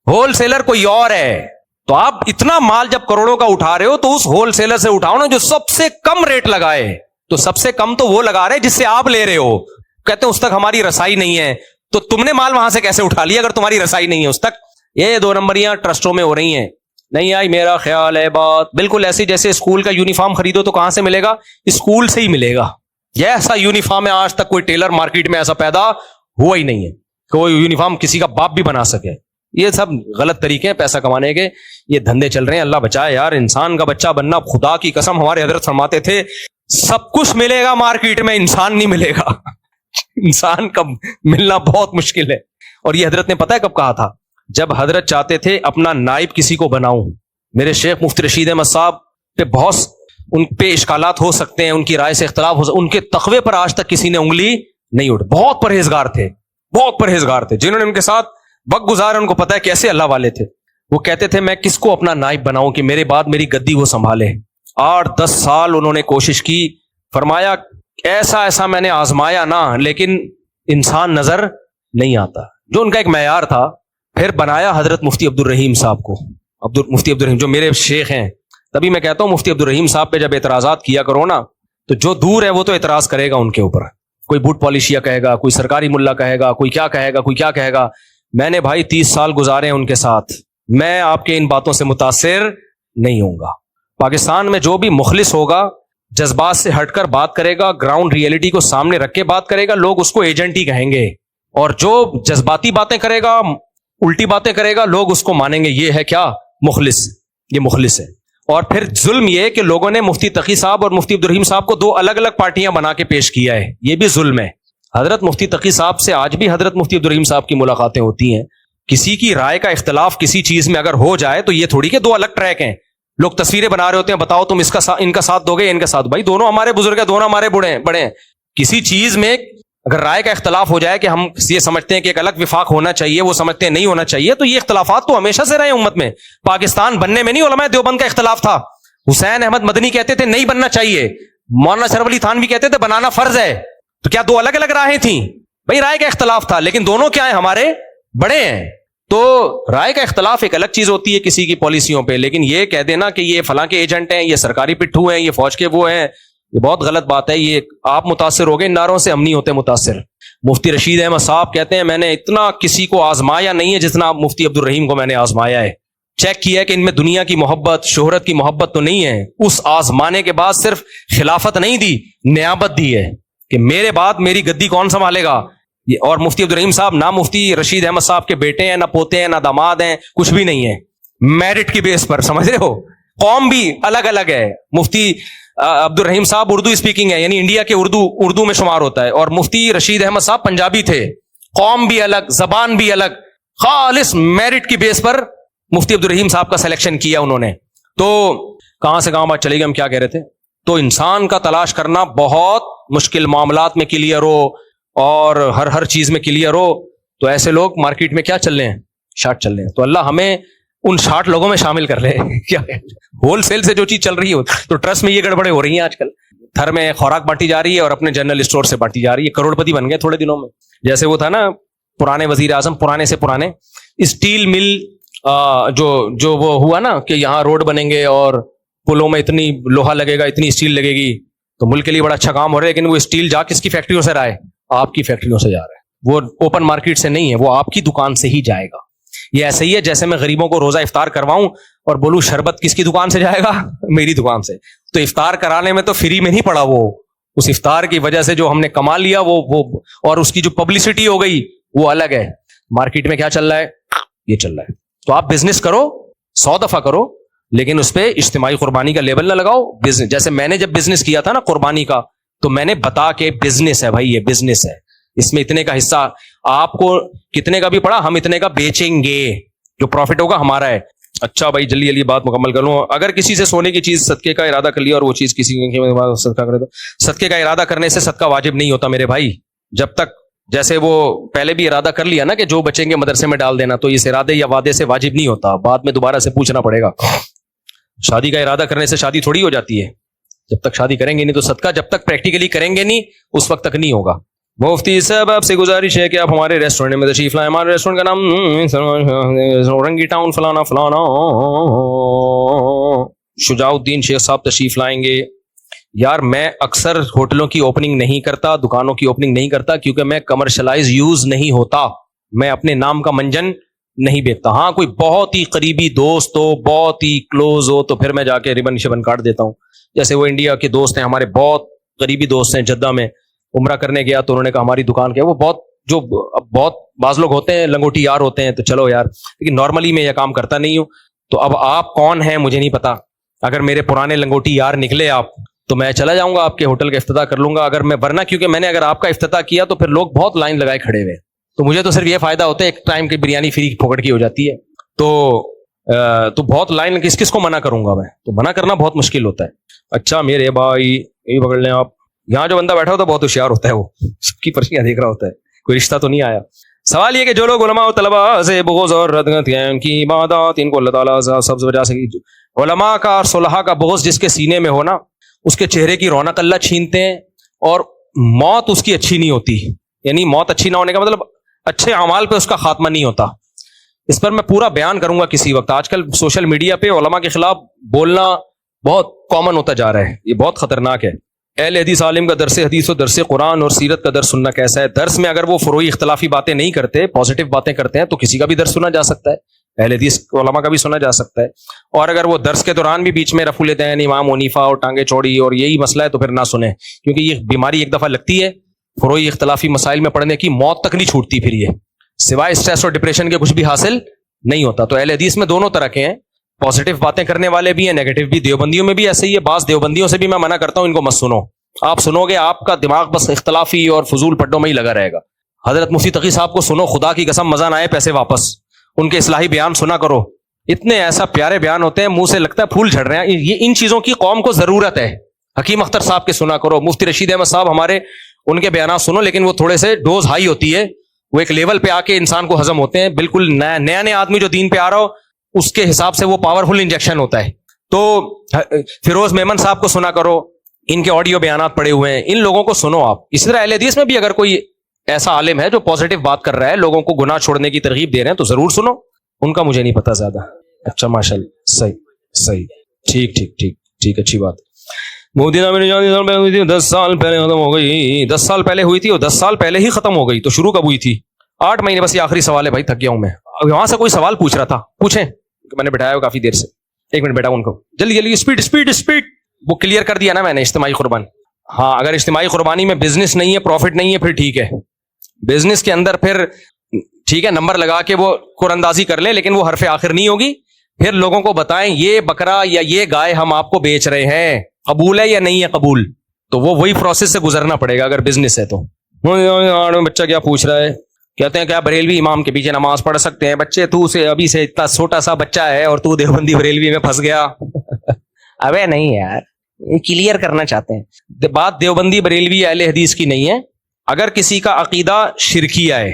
ہول سیلر کوئی اور ہے. تو آپ اتنا مال جب کروڑوں کا اٹھا رہے ہو تو اس ہول سیلر سے اٹھاؤ نا جو سب سے کم ریٹ لگائے. تو سب سے کم تو وہ لگا رہے جس سے آپ لے رہے ہو. کہتے ہیں اس تک ہماری رسائی نہیں ہے، تو تم نے مال وہاں سے کیسے اٹھا لیا اگر تمہاری رسائی نہیں ہے اس تک؟ یہ 2 نمبریاں ٹرسٹوں میں ہو رہی ہیں. نہیں آئی میرا خیال ہے بات. بالکل ایسی جیسے اسکول کا یونیفارم خریدو تو کہاں سے ملے گا؟ اسکول سے ہی ملے گا. یہ ایسا یونیفارم ہے آج تک کوئی ٹیلر مارکیٹ میں ایسا پیدا ہوا ہی نہیں ہے کہ وہ یونیفارم کسی کا باپ بھی بنا سکے. یہ سب غلط طریقے ہیں پیسہ کمانے کے، یہ دھندے چل رہے ہیں. اللہ بچائے یار. انسان کا بچہ بننا، خدا کی قسم ہمارے حضرت فرماتے تھے سب کچھ ملے گا مارکیٹ میں، انسان نہیں ملے گا. انسان کا ملنا بہت مشکل ہے. اور یہ حضرت نے پتہ ہے کب کہا تھا؟ جب حضرت چاہتے تھے اپنا نائب کسی کو بناؤں. میرے شیخ مفتی رشید احمد صاحب پہ ان پہ اشکالات ہو سکتے ہیں, ان کی رائے سے اختلاف ہو سکتا, ان کے تقوی پر آج تک کسی نے انگلی نہیں اٹھائی. بہت پرہیزگار تھے, بہت پرہیزگار تھے. جنہوں نے ان کے ساتھ وقت گزارا ان کو پتا ہے کیسے اللہ والے تھے. وہ کہتے تھے میں کس کو اپنا نائب بناؤں کہ میرے بعد میری گدی وہ سنبھالے. 8-10 سال انہوں نے کوشش کی. فرمایا ایسا ایسا میں نے آزمایا نا, لیکن انسان نظر نہیں آتا, جو ان کا ایک معیار تھا. پھر بنایا حضرت مفتی عبد الرحیم صاحب کو. مفتی عبد الرحیم جو میرے شیخ ہیں, تبھی میں کہتا ہوں مفتی عبد الرحیم صاحب پہ جب اعتراضات کیا کرو نا, تو جو دور ہے وہ تو اعتراض کرے گا ان کے اوپر. کوئی بوٹ پالیشیا کہے گا, کوئی سرکاری ملا کہے گا, کوئی کیا کہے گا, کوئی کیا کہے گا. میں نے بھائی 30 سال گزارے ہیں ان کے ساتھ, میں آپ کے ان باتوں سے متاثر نہیں ہوں گا. پاکستان میں جو بھی مخلص ہوگا, جذبات سے ہٹ کر بات کرے گا, گراؤنڈ ریئلٹی کو سامنے رکھ کے بات کرے گا, لوگ اس کو ایجنٹ ہی کہیں گے. اور جو جذباتی باتیں کرے گا, الٹی باتیں کرے گا, لوگ اس کو مانیں گے یہ ہے کیا مخلص, یہ مخلص ہے. اور پھر ظلم یہ کہ لوگوں نے مفتی تقی صاحب اور مفتی عبد الرحیم صاحب کو 2 الگ الگ پارٹیاں بنا کے پیش کیا ہے, یہ بھی ظلم ہے. حضرت مفتی تقی صاحب سے آج بھی حضرت مفتی عبد الرحیم صاحب کی ملاقاتیں ہوتی ہیں. کسی کی رائے کا اختلاف کسی چیز میں اگر ہو جائے تو یہ تھوڑی کہ 2 الگ ٹریک ہیں. لوگ تصویریں بنا رہے ہوتے ہیں, بتاؤ تم ان کا ساتھ دو گے, ان کا ساتھ. بھائی دونوں ہمارے بزرگ ہیں, دونوں ہمارے بڑے ہیں. کسی چیز میں اگر رائے کا اختلاف ہو جائے کہ ہم یہ سمجھتے ہیں کہ ایک الگ وفاق ہونا چاہیے, وہ سمجھتے ہیں نہیں ہونا چاہیے, تو یہ اختلافات تو ہمیشہ سے رہے امت میں. پاکستان بننے میں نہیں علماء دیوبند کا اختلاف تھا. حسین احمد مدنی کہتے تھے نہیں بننا چاہیے, مولانا اشرف علی تھانوی کہتے تھے بنانا فرض ہے. تو کیا 2 الگ الگ راہیں تھیں؟ بھائی رائے کا اختلاف تھا, لیکن دونوں کیا ہیں ہمارے بڑے ہیں. تو رائے کا اختلاف ایک الگ چیز ہوتی ہے کسی کی پالیسیوں پہ, لیکن یہ کہہ دینا کہ یہ فلاں کے ایجنٹ ہیں, یہ سرکاری پٹھو ہیں, یہ فوج کے وہ ہیں, یہ بہت غلط بات ہے. یہ آپ متاثر ہو گئے ان نعروں سے, ہم نہیں ہوتے متاثر. مفتی رشید احمد صاحب کہتے ہیں میں نے اتنا کسی کو آزمایا نہیں ہے جتنا مفتی عبد الرحیم کو میں نے آزمایا ہے. چیک کیا ہے کہ ان میں دنیا کی محبت, شہرت کی محبت تو نہیں ہے. اس آزمانے کے بعد صرف خلافت نہیں دی, نیابت دی ہے کہ میرے بعد میری گدی کون سنبھالے گا. اور مفتی عبد الرحیم صاحب نہ مفتی رشید احمد صاحب کے بیٹے ہیں, نہ پوتے ہیں, نہ داماد ہیں, کچھ بھی نہیں ہے. میرٹ کی بیس پر, سمجھ رہے ہو, قوم بھی الگ الگ ہے. مفتی عبد الرحیم صاحب اردو اسپیکنگ ہے, یعنی انڈیا کے اردو میں شمار ہوتا ہے, اور مفتی رشید احمد صاحب پنجابی تھے. قوم بھی الگ, زبان بھی الگ. خالص میرٹ کی بیس پر مفتی عبد الرحیم صاحب کا سلیکشن کیا انہوں نے. تو کہاں سے کہاں بات چلے گی, ہم کیا کہہ رہے تھے. تو انسان کا تلاش کرنا بہت مشکل, معاملات میں کلیئر ہو اور ہر چیز میں کلیئر ہو. تو ایسے لوگ مارکیٹ میں کیا چل رہے ہیں, شارٹ چل رہے ہیں. تو اللہ ہمیں ان 60 لوگوں میں شامل کر لے. کیا ہول سیل سے جو چیز چل رہی ہو, تو ٹرسٹ میں یہ گڑبڑیں ہو رہی ہیں آج کل. تھر میں خوراک بانٹی جا رہی ہے اور اپنے جنرل اسٹور سے بانٹی جا رہی ہے. کروڑپتی بن گئے تھوڑے دنوں میں. جیسے وہ تھا نا پرانے وزیر اعظم, پرانے سے پرانے, اسٹیل مل جو وہ ہوا نا کہ یہاں روڈ بنیں گے اور پلوں میں اتنی لوہا لگے گا, اتنی اسٹیل لگے گی, تو ملک کے لیے بڑا اچھا کام ہو رہا ہے. لیکن وہ اسٹیل جا کس کی فیکٹریوں سے رہا ہے, آپ کی فیکٹریوں سے جا رہا ہے. وہ اوپن مارکیٹ سے نہیں ہے, وہ آپ کی دکان سے ہی جائے گا. یہ ایسے ہی ہے جیسے میں غریبوں کو روزہ افطار کرواؤں اور بولوں شربت کس کی دکان سے جائے گا, میری دکان سے. تو افطار کرانے میں تو فری میں نہیں پڑا, وہ اس افطار کی وجہ سے جو ہم نے کما لیا وہ اور اس کی جو پبلسٹی ہو گئی وہ الگ ہے. مارکیٹ میں کیا چل رہا ہے, یہ چل رہا ہے. تو آپ بزنس کرو, 100 دفعہ کرو, لیکن اس پہ اجتماعی قربانی کا لیبل نہ لگاؤ. بزنس جیسے میں نے جب بزنس کیا تھا نا قربانی کا, تو میں نے بتا کے بزنس ہے بھائی, یہ بزنس ہے, اس میں اتنے کا حصہ آپ کو کتنے کا بھی پڑا, ہم اتنے کا بیچیں گے, جو پروفٹ ہوگا ہمارا ہے. اچھا بھائی جلدی جلدی بات مکمل کر لوں. اگر کسی سے سونے کی چیز صدقے کا ارادہ کر لیا اور وہ چیز کسی صدقہ کرے, تو صدقے کا ارادہ کرنے سے صدقہ واجب نہیں ہوتا میرے بھائی. جب تک جیسے وہ پہلے بھی ارادہ کر لیا نا کہ جو بچیں گے مدرسے میں ڈال دینا, تو اس ارادے یا وعدے سے واجب نہیں ہوتا, بعد میں دوبارہ سے پوچھنا پڑے گا. شادی کا ارادہ کرنے سے شادی تھوڑی ہو جاتی ہے. جب تک شادی کریں گے نہیں, تو صدقہ جب تک پریکٹیکلی کریں گے نہیں اس وقت تک نہیں ہوگا. مفتی صاحب آپ سے گزارش ہے کہ آپ ہمارے ریسٹورینٹ میں تشریف لائیں. ہمارے ریسٹورینٹ کا نام رنگی ٹاؤن فلانا فلانا. شجاع الدین شیخ صاحب تشریف لائیں گے. یار میں اکثر ہوٹلوں کی اوپننگ نہیں کرتا, دکانوں کی اوپننگ نہیں کرتا, کیونکہ میں کمرشلائز یوز نہیں ہوتا, میں اپنے نام کا منجن نہیں بیچتا. ہاں کوئی بہت ہی قریبی دوست ہو, بہت ہی کلوز ہو, تو پھر میں جا کے ربن شبن کاٹ دیتا ہوں. جیسے وہ انڈیا کے دوست ہیں ہمارے, بہت قریبی دوست ہیں, جدہ میں عمرہ کرنے گیا تو انہوں نے کہا ہماری دکان کیا, وہ بہت بعض لوگ ہوتے ہیں لنگوٹی یار ہوتے ہیں, تو چلو یار, لیکن نارملی میں یہ کام کرتا نہیں ہوں. تو اب آپ کون ہیں مجھے نہیں پتا, اگر میرے پرانے لنگوٹی یار نکلے آپ, تو میں چلا جاؤں گا آپ کے ہوٹل کا افتتاح کر لوں گا. اگر میں ورنہ کیونکہ میں نے اگر آپ کا افتتاح کیا تو پھر لوگ بہت لائن لگائے کھڑے ہوئے, تو مجھے تو صرف یہ فائدہ ہوتا ہے, ایک ٹائم کی بریانی فری پھوکٹ کی ہو جاتی ہے. تو تو بہت لائن کس کس کو منع کروں گا میں, تو منع کرنا بہت مشکل ہوتا ہے. اچھا میرے بھائی یہ پکڑ لیں آپ, یہاں جو بندہ بیٹھا ہوتا ہے بہت ہوشیار ہوتا ہے, وہ سب کی پرچیاں دیکھ رہا ہوتا ہے, کوئی رشتہ تو نہیں آیا. سوال یہ کہ جو لوگ علماء و طلباء سے بغض اور رد کرتے ہیں ان کی عبادات ان کو اللہ تعالیٰ سب وجہ سے, علماء کا اور صلحاء کا بغض جس کے سینے میں ہونا اس کے چہرے کی رونق اللہ چھینتے ہیں, اور موت اس کی اچھی نہیں ہوتی. یعنی موت اچھی نہ ہونے کا مطلب اچھے اعمال پہ اس کا خاتمہ نہیں ہوتا. اس پر میں پورا بیان کروں گا کسی وقت. آج کل سوشل میڈیا پہ علماء کے خلاف بولنا بہت کامن ہوتا جا رہا ہے, یہ بہت خطرناک ہے. اہل حدیث عالم کا درس حدیث و درس قرآن اور سیرت کا درس سننا کیسا ہے؟ درس میں اگر وہ فروعی اختلافی باتیں نہیں کرتے, پازیٹیو باتیں کرتے ہیں, تو کسی کا بھی درس سنا جا سکتا ہے, اہل حدیث علماء کا بھی سنا جا سکتا ہے. اور اگر وہ درس کے دوران بھی بیچ میں رفع الیدین, امام حنیفہ اور ٹانگیں چوڑی اور یہی مسئلہ ہے, تو پھر نہ سنیں, کیونکہ یہ بیماری ایک دفعہ لگتی ہے فروعی اختلافی مسائل میں پڑھنے کی, موت تک نہیں چھوٹتی پھر یہ, سوائے اسٹریس اور ڈپریشن کے کچھ بھی حاصل نہیں ہوتا. تو اہل حدیث میں دونوں طرح کے ہیں, پازیٹیو باتیں کرنے والے بھی ہیں, نیگیٹو بھی. دیوبندیوں میں بھی ایسے ہی ہے, بعض دیوبندیوں سے بھی میں منع کرتا ہوں ان کو مت سنو, آپ سنو گے آپ کا دماغ بس اختلافی اور فضول پڈوں میں ہی لگا رہے گا. حضرت مفتی تقی صاحب کو سنو, خدا کی قسم مزہ نہ آئے پیسے واپس, ان کے اصلاحی بیان سنا کرو, اتنے ایسا پیارے بیان ہوتے ہیں, منہ سے لگتا ہے پھول جھڑ رہے ہیں. یہ ان چیزوں کی قوم کو ضرورت ہے. حکیم اختر صاحب کے سنا کرو, مفتی رشید احمد صاحب ہمارے, ان کے بیانات سنو, لیکن وہ تھوڑے سے ڈوز ہائی ہوتی ہے, وہ ایک لیول پہ آ کے انسان کو ہضم ہوتے ہیں. بالکل نیا آدمی جو دین پہ آ رہا ہو اس کے حساب سے وہ پاورفل انجیکشن ہوتا ہے. تو فیروز میمن صاحب کو سنا کرو, ان کے آڈیو بیانات پڑے ہوئے ہیں, ان لوگوں کو سنو آپ. اسی طرح اہل حدیث میں بھی اگر کوئی ایسا عالم ہے جو پازیٹیو بات کر رہا ہے, لوگوں کو گناہ چھوڑنے کی ترغیب دے رہے ہیں, تو ضرور سنو. ان کا مجھے نہیں پتا زیادہ. اچھا ماشاء اللہ, صحیح ٹھیک اچھی بات. مودی 10 سال پہلے ختم ہو گئی, 10 سال پہلے ہوئی تھی, اور 10 سال پہلے ہی ختم ہو گئی, تو شروع کب ہوئی تھی؟ 8 مہینے. بس یہ آخری سوال ہے بھائی, تھک گیا ہوں میں. وہاں سے کوئی سوال پوچھ رہا تھا, پوچھیں, میں نے بٹھایا ہو کافی دیر سے. 1 منٹ بیٹا, ان کو جلدی اسپیڈ وہ کلیئر کر دیا نا میں نے, اجتماعی قربانی. ہاں اگر اجتماعی قربانی میں بزنس نہیں ہے, پروفٹ نہیں ہے, پھر ٹھیک ہے. بزنس کے اندر پھر ٹھیک ہے, نمبر لگا کے وہ قرآن اندازی کر لیں, لیکن وہ حرف آخر نہیں ہوگی. پھر لوگوں کو بتائیں یہ بکرا یا یہ گائے ہم آپ کو بیچ رہے ہیں, قبول ہے یا نہیں ہے قبول, تو وہ وہی پروسیس سے گزرنا پڑے گا اگر بزنس ہے تو. بچہ کیا پوچھ رہا ہے, کہتے ہیں کیا بریلوی امام کے پیچھے نماز پڑھ سکتے ہیں؟ بچے تو سے ابھی سے اتنا چھوٹا سا بچہ ہے اور تو دیوبندی بریلوی میں پھنس گیا. ابے نہیں یار, کلیئر کرنا چاہتے ہیں بات دیوبندی بریلوی اہل حدیث کی نہیں ہے. اگر کسی کا عقیدہ شرکیہ ہے,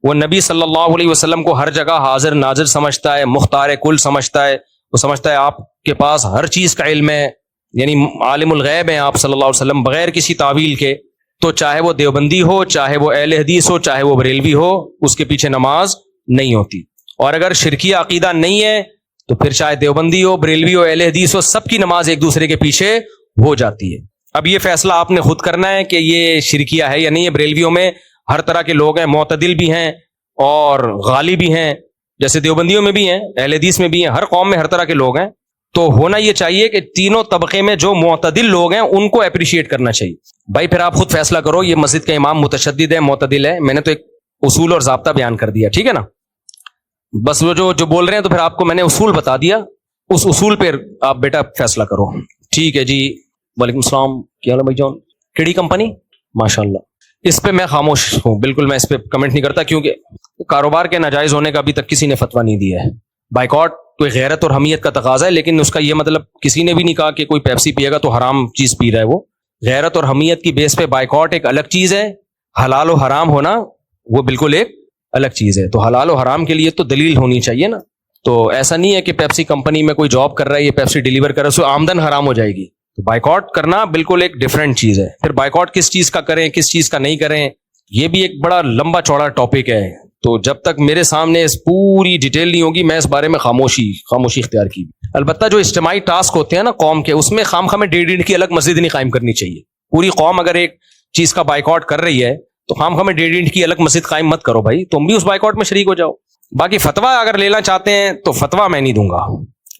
وہ نبی صلی اللہ علیہ وسلم کو ہر جگہ حاضر ناظر سمجھتا ہے, مختار کل سمجھتا ہے, وہ سمجھتا ہے آپ کے پاس ہر چیز کا علم ہے, یعنی عالم الغیب ہیں آپ صلی اللہ علیہ وسلم بغیر کسی تعویل کے, تو چاہے وہ دیوبندی ہو, چاہے وہ اہل حدیث ہو, چاہے وہ بریلوی ہو, اس کے پیچھے نماز نہیں ہوتی. اور اگر شرکیہ عقیدہ نہیں ہے تو پھر چاہے دیوبندی ہو, بریلوی ہو, اہل حدیث ہو, سب کی نماز ایک دوسرے کے پیچھے ہو جاتی ہے. اب یہ فیصلہ آپ نے خود کرنا ہے کہ یہ شرکیہ ہے یا نہیں ہے. بریلویوں میں ہر طرح کے لوگ ہیں, معتدل بھی ہیں اور غالی بھی ہیں, جیسے دیوبندیوں میں بھی ہیں, اہل حدیث میں بھی ہیں, ہر قوم میں ہر طرح کے لوگ ہیں. تو ہونا یہ چاہیے کہ تینوں طبقے میں جو معتدل لوگ ہیں ان کو اپریشیٹ کرنا چاہیے. بھائی پھر آپ خود فیصلہ کرو, یہ مسجد کا امام متشدد ہے, معتدل ہے. میں نے تو ایک اصول اور ضابطہ بیان کر دیا, ٹھیک ہے نا. بس وہ جو بول رہے ہیں تو پھر آپ کو میں نے اصول بتا دیا, اس اصول پہ آپ بیٹا فیصلہ کرو. ٹھیک ہے جی, وعلیکم السلام, کیا حال ہے بھائی جان, کیڑی کمپنی, ماشاء اللہ. اس پہ میں خاموش ہوں, بالکل میں اس پہ کمنٹ نہیں کرتا, کیونکہ کاروبار کے ناجائز ہونے کا ابھی تک کسی نے فتویٰ نہیں دیا ہے. بائیکاٹ کوئی غیرت اور حمیت کا تقاضا ہے, لیکن اس کا یہ مطلب کسی نے بھی نہیں کہا کہ کوئی پیپسی پیے گا تو حرام چیز پی رہا ہے. وہ غیرت اور حمیت کی بیس پہ بائیکاٹ ایک الگ چیز ہے, حلال و حرام ہونا وہ بالکل ایک الگ چیز ہے. تو حلال و حرام کے لیے تو دلیل ہونی چاہیے نا. تو ایسا نہیں ہے کہ پیپسی کمپنی میں کوئی جاب کر رہا ہے, یہ پیپسی ڈیلیور کر رہا ہے, اس کو آمدن حرام ہو جائے گی. تو بائیکاٹ کرنا بالکل ایک ڈفرینٹ چیز ہے. پھر بائیکاٹ کس چیز کا کریں, کس چیز کا نہیں کریں, یہ بھی ایک بڑا لمبا چوڑا ٹاپک ہے. تو جب تک میرے سامنے اس پوری ڈیٹیل نہیں ہوگی, میں اس بارے میں خاموشی اختیار کی. البتہ جو اجتماعی ٹاسک ہوتے ہیں نا قوم کے, اس میں خام خامے 1.5 کی الگ مسجد نہیں قائم کرنی چاہیے. پوری قوم اگر ایک چیز کا بائیکاٹ کر رہی ہے تو خام خامے 1.5 کی الگ مسجد قائم مت کرو بھائی, تم بھی اس بائیکاٹ میں شریک ہو جاؤ. باقی فتویٰ اگر لینا چاہتے ہیں تو فتویٰ میں نہیں دوں گا,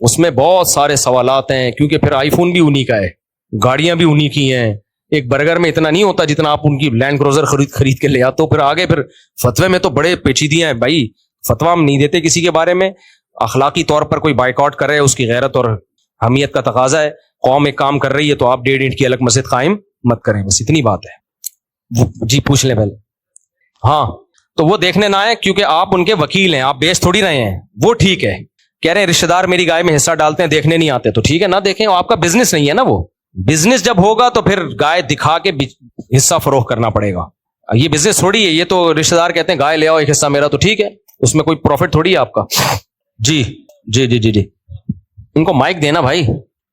اس میں بہت سارے سوالات ہیں, کیونکہ پھر آئی فون بھی انہی کا ہے, گاڑیاں بھی انہی کی ہیں. ایک برگر میں اتنا نہیں ہوتا جتنا آپ ان کی لینڈ کروزر خرید کے لے آتے ہو. پھر آگے پھر فتوے میں تو بڑے پیچیدیاں ہیں بھائی. فتویٰ ہم نہیں دیتے کسی کے بارے میں. اخلاقی طور پر کوئی بائیکاٹ کرے, اس کی غیرت اور حمیت کا تقاضا ہے. قوم ایک کام کر رہی ہے تو آپ 1.5 کی الگ مسجد قائم مت کریں, بس اتنی بات ہے. جی پوچھ لیں پہلے. ہاں تو وہ دیکھنے نہ آئے, کیونکہ آپ ان کے وکیل ہیں, آپ بیچ تھوڑی رہے ہیں. وہ ٹھیک ہے کہہ رہے ہیں رشتے دار میری گائے میں حصہ ڈالتے ہیں دیکھنے نہیں آتے, تو ٹھیک ہے نہ دیکھیں, آپ کا بزنس نہیں ہے نا وہ. بزنس جب ہوگا تو پھر گائے دکھا کے حصہ فروخت کرنا پڑے گا. یہ بزنس تھوڑی ہے, یہ تو رشتے دار کہتے ہیں گائے لے آؤ ایک حصہ میرا, تو ٹھیک ہے, اس میں کوئی پروفٹ تھوڑی ہے آپ کا. جی جی جی جی جی ان کو مائک دینا بھائی.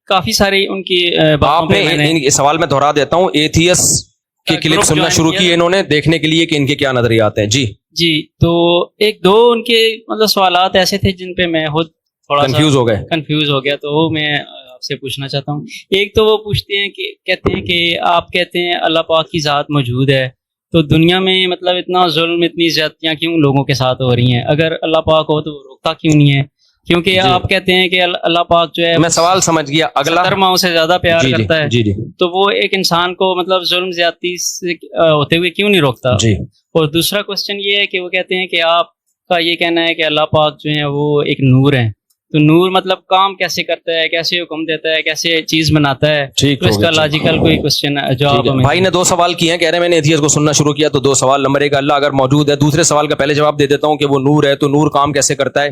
کافی ساری ان کی آپ نے سوال میں دہرا دیتا ہوں, ایتھیس کی کلپ سننا شروع کی انہوں نے دیکھنے کے لیے کہ ان کے کیا نظریات ہیں. جی جی, تو ایک دو ان کے مطلب سوالات ایسے تھے جن پہ میں خود تھوڑا کنفیوز ہو گیا, تو وہ میں آپ سے پوچھنا چاہتا ہوں. ایک تو وہ پوچھتے ہیں کہ کہتے ہیں کہ آپ کہتے ہیں اللہ پاک کی ذات موجود ہے, تو دنیا میں مطلب اتنا ظلم اتنی زیادتیاں کیوں لوگوں کے ساتھ ہو رہی ہیں؟ اگر اللہ پاک ہو تو وہ روکتا کیوں نہیں ہے؟ کیونکہ آپ کہتے ہیں کہ اللہ پاک جو ہے, میں سوال سمجھ گیا, اگلا 70 ماؤں سے زیادہ پیار کرتا ہے, جی جی, تو وہ ایک انسان کو مطلب ظلم زیادتی سے ہوتے ہوئے کیوں نہیں روکتا؟ جی. اور دوسرا کوشچن یہ ہے کہ وہ کہتے ہیں کہ آپ کا یہ کہنا ہے کہ اللہ پاک جو ہے وہ ایک نور ہے, تو نور مطلب کام کیسے کرتا ہے, کیسے حکم دیتا ہے, کیسے چیز بناتا ہے؟ تو اس کا لاجیکل کوئی کوشچن جواب. بھائی نے 2 سوال کیے ہیں, کہہ رہے ہیں میں نے ایتھیس کو سننا شروع کیا تو 2 سوال. نمبر 1 اللہ اگر موجود ہے, دوسرے سوال کا پہلے جواب دے دیتا ہوں کہ وہ نور ہے, تو نور کام کیسے کرتا ہے؟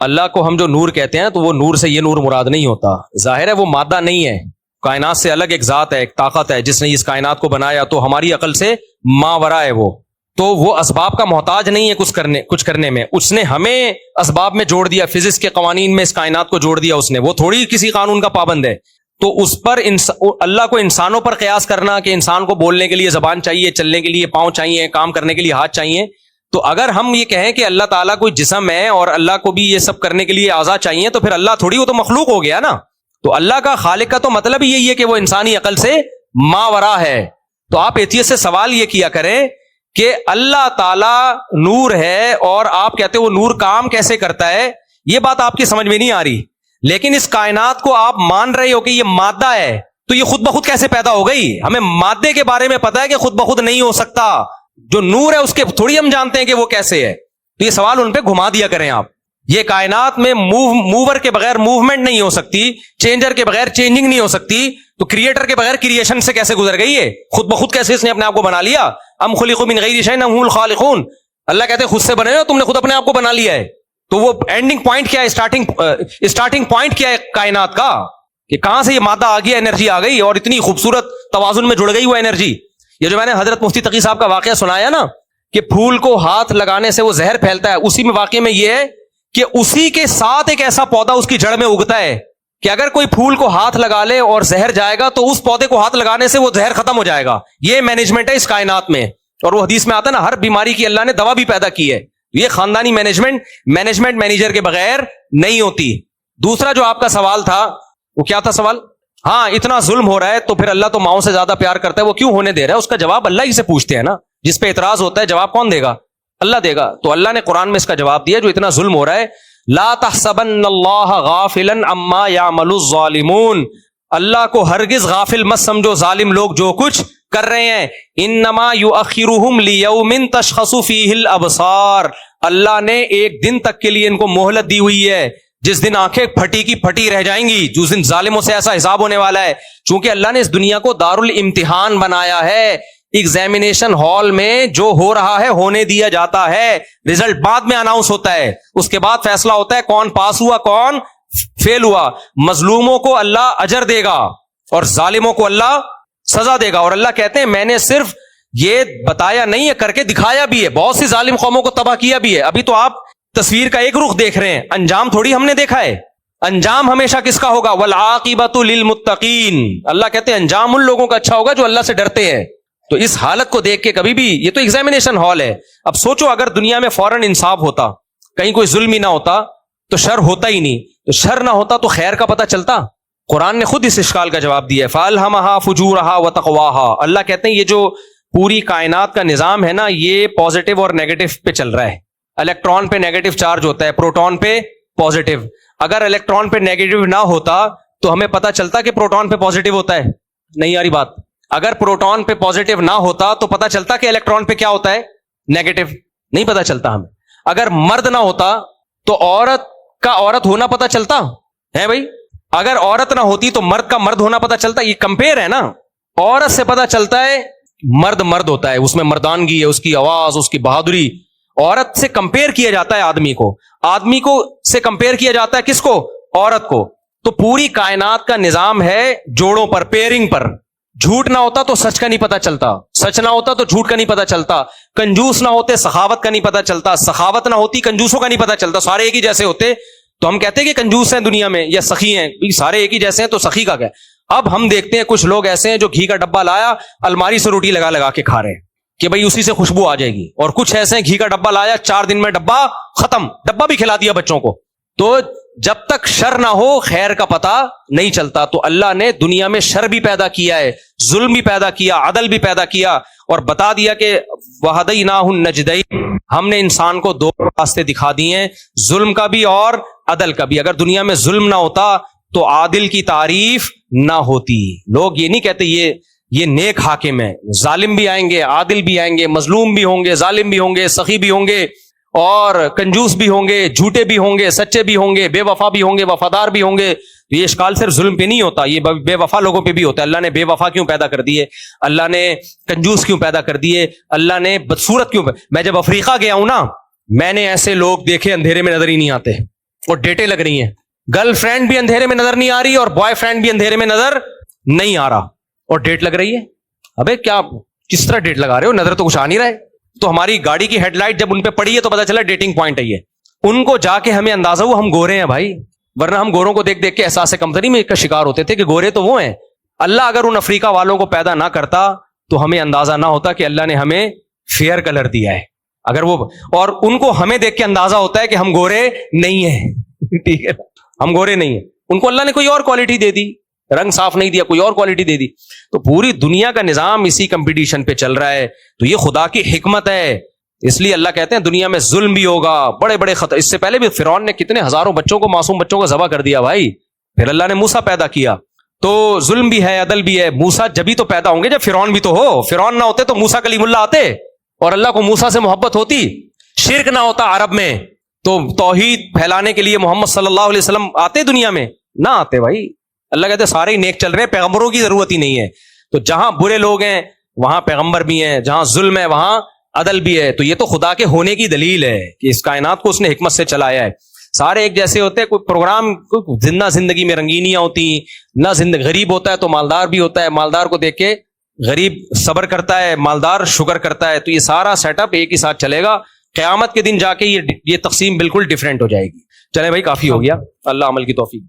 اللہ کو ہم جو نور کہتے ہیں تو وہ نور سے یہ نور مراد نہیں ہوتا. ظاہر ہے وہ مادہ نہیں ہے, کائنات سے الگ ایک ذات ہے, ایک طاقت ہے جس نے اس کائنات کو بنایا, تو ہماری عقل سے ماورا ہے وہ, تو وہ اسباب کا محتاج نہیں ہے کچھ کرنے میں. اس نے ہمیں اسباب میں جوڑ دیا, فزکس کے قوانین میں اس کائنات کو جوڑ دیا اس نے, وہ تھوڑی کسی قانون کا پابند ہے. تو اس پر اللہ کو انسانوں پر قیاس کرنا کہ انسان کو بولنے کے لیے زبان چاہیے, چلنے کے لیے پاؤں چاہیے, کام کرنے کے لیے ہاتھ چاہیے, تو اگر ہم یہ کہیں کہ اللہ تعالیٰ کوئی جسم ہے اور اللہ کو بھی یہ سب کرنے کے لیے اعضاء چاہیے, تو پھر اللہ تھوڑی, وہ تو مخلوق ہو گیا نا. تو اللہ کا خالق کا تو مطلب یہی ہے کہ وہ انسانی عقل سے ماورا ہے. تو آپ ایتھیس سے سوال یہ کیا کریں کہ اللہ تعالیٰ نور ہے اور آپ کہتے وہ نور کام کیسے کرتا ہے, یہ بات آپ کی سمجھ میں نہیں آ رہی. لیکن اس کائنات کو آپ مان رہے ہو کہ یہ مادہ ہے, تو یہ خود بخود کیسے پیدا ہو گئی؟ ہمیں مادے کے بارے میں پتا ہے کہ خود بخود نہیں ہو سکتا, جو نور ہے اس کے تھوڑی ہم جانتے ہیں کہ وہ کیسے ہے. تو یہ سوال ان پہ گھما دیا کریں آپ. یہ کائنات میں موور کے بغیر موومنٹ نہیں ہو سکتی, چینجر کے بغیر چینجنگ نہیں ہو سکتی, تو کریٹر کے بغیر کریشن سے کیسے گزر گئی ہے؟ خود بخود کیسے اس نے اپنے آپ کو بنا لیا؟ ام خلقوا من غیر شیء ام هم الخالقون. اللہ کہتے ہیں خود سے بنے ہو, تم نے خود اپنے آپ کو بنا لیا ہے. تو وہ اینڈنگ پوائنٹ کیا ہے, اسٹارٹنگ پوائنٹ کیا ہے کائنات کا, کہ کہاں سے یہ مادہ آ گیا, انرجی آ گئی, اور اتنی خوبصورت توازن میں جڑ گئی وہ انرجی. یہ جو میں نے حضرت مفتی تقی صاحب کا واقعہ سنایا نا کہ پھول کو ہاتھ لگانے سے وہ زہر پھیلتا ہے, اسی میں واقعے میں یہ ہے کہ اسی کے ساتھ ایک ایسا پودا اس کی جڑ میں اگتا ہے کہ اگر کوئی پھول کو ہاتھ لگا لے اور زہر جائے گا تو اس پودے کو ہاتھ لگانے سے وہ زہر ختم ہو جائے گا. یہ مینجمنٹ ہے اس کائنات میں. اور وہ حدیث میں آتا ہے نا, ہر بیماری کی اللہ نے دوا بھی پیدا کی ہے. یہ خاندانی مینجمنٹ مینیجر کے بغیر نہیں ہوتی. دوسرا جو آپ کا سوال تھا وہ کیا تھا سوال؟ ہاں, اتنا ظلم ہو رہا ہے تو پھر اللہ تو ماؤں سے زیادہ پیار کرتا ہے, وہ کیوں ہونے دے رہا ہے؟ اس کا جواب اللہ ہی سے پوچھتے ہیں نا. جس پہ اعتراض ہوتا ہے جواب کون دے گا؟ اللہ دے گا. تو اللہ نے قرآن میں اس کا جواب دیا, جو اتنا ظلم ہو رہا ہے, لا تحسبن اللہ غافلا عما يعمل الظالمون, اللہ کو ہرگز غافل مت سمجھو ظالم لوگ جو کچھ کر رہے ہیں. انما یؤخرهم لیوم تشخص فیہ الابصار, اللہ نے ایک دن تک کے لیے ان کو مہلت دی ہوئی ہے, جس دن آنکھیں پھٹی کی پھٹی رہ جائیں گی, جس دن ظالموں سے ایسا حساب ہونے والا ہے. چونکہ اللہ نے اس دنیا کو دار الامتحان بنایا ہے, ایگزامینیشن ہال میں جو ہو رہا ہے ہونے دیا جاتا ہے, رزلٹ بعد میں اناؤنس ہوتا ہے, اس کے بعد فیصلہ ہوتا ہے کون پاس ہوا کون فیل ہوا. مظلوموں کو اللہ اجر دے گا اور ظالموں کو اللہ سزا دے گا. اور اللہ کہتے ہیں میں نے صرف یہ بتایا نہیں ہے, کر کے دکھایا بھی ہے, بہت سی ظالم قوموں کو تباہ کیا بھی ہے. ابھی تو آپ تصویر کا ایک رخ دیکھ رہے ہیں, انجام تھوڑی ہم نے دیکھا ہے. انجام ہمیشہ کس کا ہوگا؟ والعاقبۃ للمتقین. اللہ کہتے ہیں انجام ان لوگوں کا اچھا ہوگا جو اللہ سے ڈرتے ہیں. تو اس حالت کو دیکھ کے کبھی بھی, یہ تو ایگزامینیشن ہال ہے. اب سوچو اگر دنیا میں فوراً انصاف ہوتا, کہیں کوئی ظلم ہی نہ ہوتا, تو شر ہوتا ہی نہیں. تو شر نہ ہوتا تو خیر کا پتہ چلتا. قرآن نے خود اس اشکال کا جواب دیا ہے, فَأَلْهَمَهَا فُجُورَهَا وَتَقْوَاهَا. اللہ کہتے ہیں یہ جو پوری کائنات کا نظام ہے نا, یہ پازیٹیو اور نیگیٹو پہ چل رہا ہے. الیکٹران پہ نیگیٹو چارج ہوتا ہے, پروٹون پہ پازیٹیو. اگر الیکٹران پہ نیگیٹو نہ ہوتا تو ہمیں پتہ چلتا کہ پروٹون پہ پازیٹیو ہوتا ہے. نہیں آ رہی بات؟ اگر پروٹون پہ پازیٹیو نہ ہوتا تو پتہ چلتا کہ الیکٹران پہ کیا ہوتا ہے, نیگیٹو. نہیں پتہ چلتا ہمیں. اگر مرد نہ ہوتا تو عورت کا عورت ہونا پتہ چلتا ہے بھائی. اگر عورت نہ ہوتی تو مرد کا مرد ہونا پتہ چلتا. یہ کمپیئر ہے نا. عورت سے پتہ چلتا ہے مرد مرد ہوتا ہے, اس میں مردانگی ہے, اس کی آواز, اس کی بہادری. عورت سے کمپیئر کیا جاتا ہے آدمی کو سے کمپیئر کیا جاتا ہے کس کو؟ عورت کو. تو پوری کائنات کا نظام ہے جوڑوں پر، پیئرنگ پر. جھوٹ نہ ہوتا تو سچ کا نہیں پتا چلتا، سچ نہ ہوتا تو جھوٹ کا نہیں پتا چلتا، کنجوس نہ ہوتے سخاوت کا نہیں پتا چلتا، سخاوت نہ ہوتی کنجوسوں کا نہیں پتا چلتا. سارے ایک ہی جیسے ہوتے تو ہم کہتے ہیں کہ کنجوس ہیں دنیا میں یا سخی ہیں، سارے ایک ہی جیسے ہیں تو سخی کا کیا؟ اب ہم دیکھتے ہیں کچھ لوگ ایسے ہیں جو گھی کا ڈبہ لایا، الماری سے روٹی لگا لگا کے کھا رہے ہیں کہ بھئی اسی سے خوشبو آ جائے گی، اور کچھ ایسے ہیں گھی کا ڈبہ لایا 4 دن میں ڈبہ ختم، ڈبہ بھی کھلا دیا بچوں کو. تو جب تک شر نہ ہو خیر کا پتہ نہیں چلتا. تو اللہ نے دنیا میں شر بھی پیدا کیا ہے، ظلم بھی پیدا کیا، عدل بھی پیدا کیا، اور بتا دیا کہ وَهَدَيْنَاهُ النَّجْدَيْنِ، ہم نے انسان کو 2 راستے دکھا دیے ہیں، ظلم کا بھی اور عدل کا بھی. اگر دنیا میں ظلم نہ ہوتا تو عادل کی تعریف نہ ہوتی. لوگ یہ نہیں کہتے یہ نیک حاکم ہے، ظالم بھی آئیں گے، عادل بھی آئیں گے، مظلوم بھی ہوں گے، ظالم بھی ہوں گے، سخی بھی ہوں گے، اور کنجوس بھی ہوں گے، جھوٹے بھی ہوں گے، سچے بھی ہوں گے، بے وفا بھی ہوں گے، وفادار بھی ہوں گے. یہ اشکال صرف ظلم پہ نہیں ہوتا، یہ بے وفا لوگوں پہ بھی ہوتا ہے. اللہ نے بے وفا کیوں پیدا کر دیے؟ اللہ نے کنجوس کیوں پیدا کر دیے؟ اللہ نے بدصورت کیوں میں جب افریقہ گیا ہوں نا، میں نے ایسے لوگ دیکھے اندھیرے میں نظر ہی نہیں آتے، اور ڈیٹیں لگ رہی ہیں. گرل فرینڈ بھی اندھیرے میں نظر نہیں آ رہی اور بوائے فرینڈ بھی اندھیرے میں نظر نہیں آ رہا، اور ڈیٹ لگ رہی ہے. ابے کیا کس طرح ڈیٹ لگا رہے ہو؟ نظر تو کچھ آ نہیں رہا ہے. تو ہماری گاڑی کی ہیڈ لائٹ جب ان پہ پڑی ہے تو پتا چلا ڈیٹنگ پوائنٹ ہے یہ. ان کو جا کے ہمیں اندازہ ہوا ہم گورے ہیں بھائی، ورنہ ہم گوروں کو دیکھ دیکھ کے احساس کمتری میں کا شکار ہوتے تھے کہ گورے تو وہ ہیں. اللہ اگر ان افریقہ والوں کو پیدا نہ کرتا تو ہمیں اندازہ نہ ہوتا کہ اللہ نے ہمیں فیئر کلر دیا ہے. اگر وہ اور ان کو ہمیں دیکھ کے اندازہ ہوتا ہے کہ ہم گورے نہیں ہیں. ٹھیک ہے، ہم گورے نہیں ہیں. ان کو اللہ نے کوئی اور کوالٹی دے دی، رنگ صاف نہیں دیا، کوئی اور کوالٹی دے دی. تو پوری دنیا کا نظام اسی کمپٹیشن پہ چل رہا ہے. تو یہ خدا کی حکمت ہے. اس لیے اللہ کہتے ہیں دنیا میں ظلم بھی ہوگا، بڑے بڑے خطر. اس سے پہلے بھی فرعون نے کتنے ہزاروں بچوں کو، معصوم بچوں کو ذبح کر دیا بھائی. پھر اللہ نے موسیٰ پیدا کیا. تو ظلم بھی ہے، عدل بھی ہے. موسیٰ جبھی تو پیدا ہوں گے جب فرعون بھی تو ہو. فرعون نہ ہوتے تو موسیٰ کلیم اللہ آتے اور اللہ کو موسیٰ سے محبت ہوتی. شرک نہ ہوتا عرب میں تو توحید پھیلانے کے لیے محمد صلی اللہ علیہ وسلم آتے دنیا میں؟ نہ آتے بھائی. اللہ کہتے ہیں سارے ہی نیک چل رہے ہیں، پیغمبروں کی ضرورت ہی نہیں ہے. تو جہاں برے لوگ ہیں وہاں پیغمبر بھی ہیں، جہاں ظلم ہے وہاں عدل بھی ہے. تو یہ تو خدا کے ہونے کی دلیل ہے کہ اس کائنات کو اس نے حکمت سے چلایا ہے. سارے ایک جیسے ہوتے ہیں، کوئی پروگرام نہ زندگی میں رنگینیاں ہوتی، نہ غریب ہوتا ہے تو مالدار بھی ہوتا ہے، مالدار کو دیکھ کے غریب صبر کرتا ہے، مالدار شکر کرتا ہے. تو یہ سارا سیٹ اپ ایک ہی ساتھ چلے گا. قیامت کے دن جا کے یہ تقسیم بالکل ڈیفرنٹ ہو جائے گی. چلیں بھائی کافی ہو گیا. اللہ عمل کی توفیق.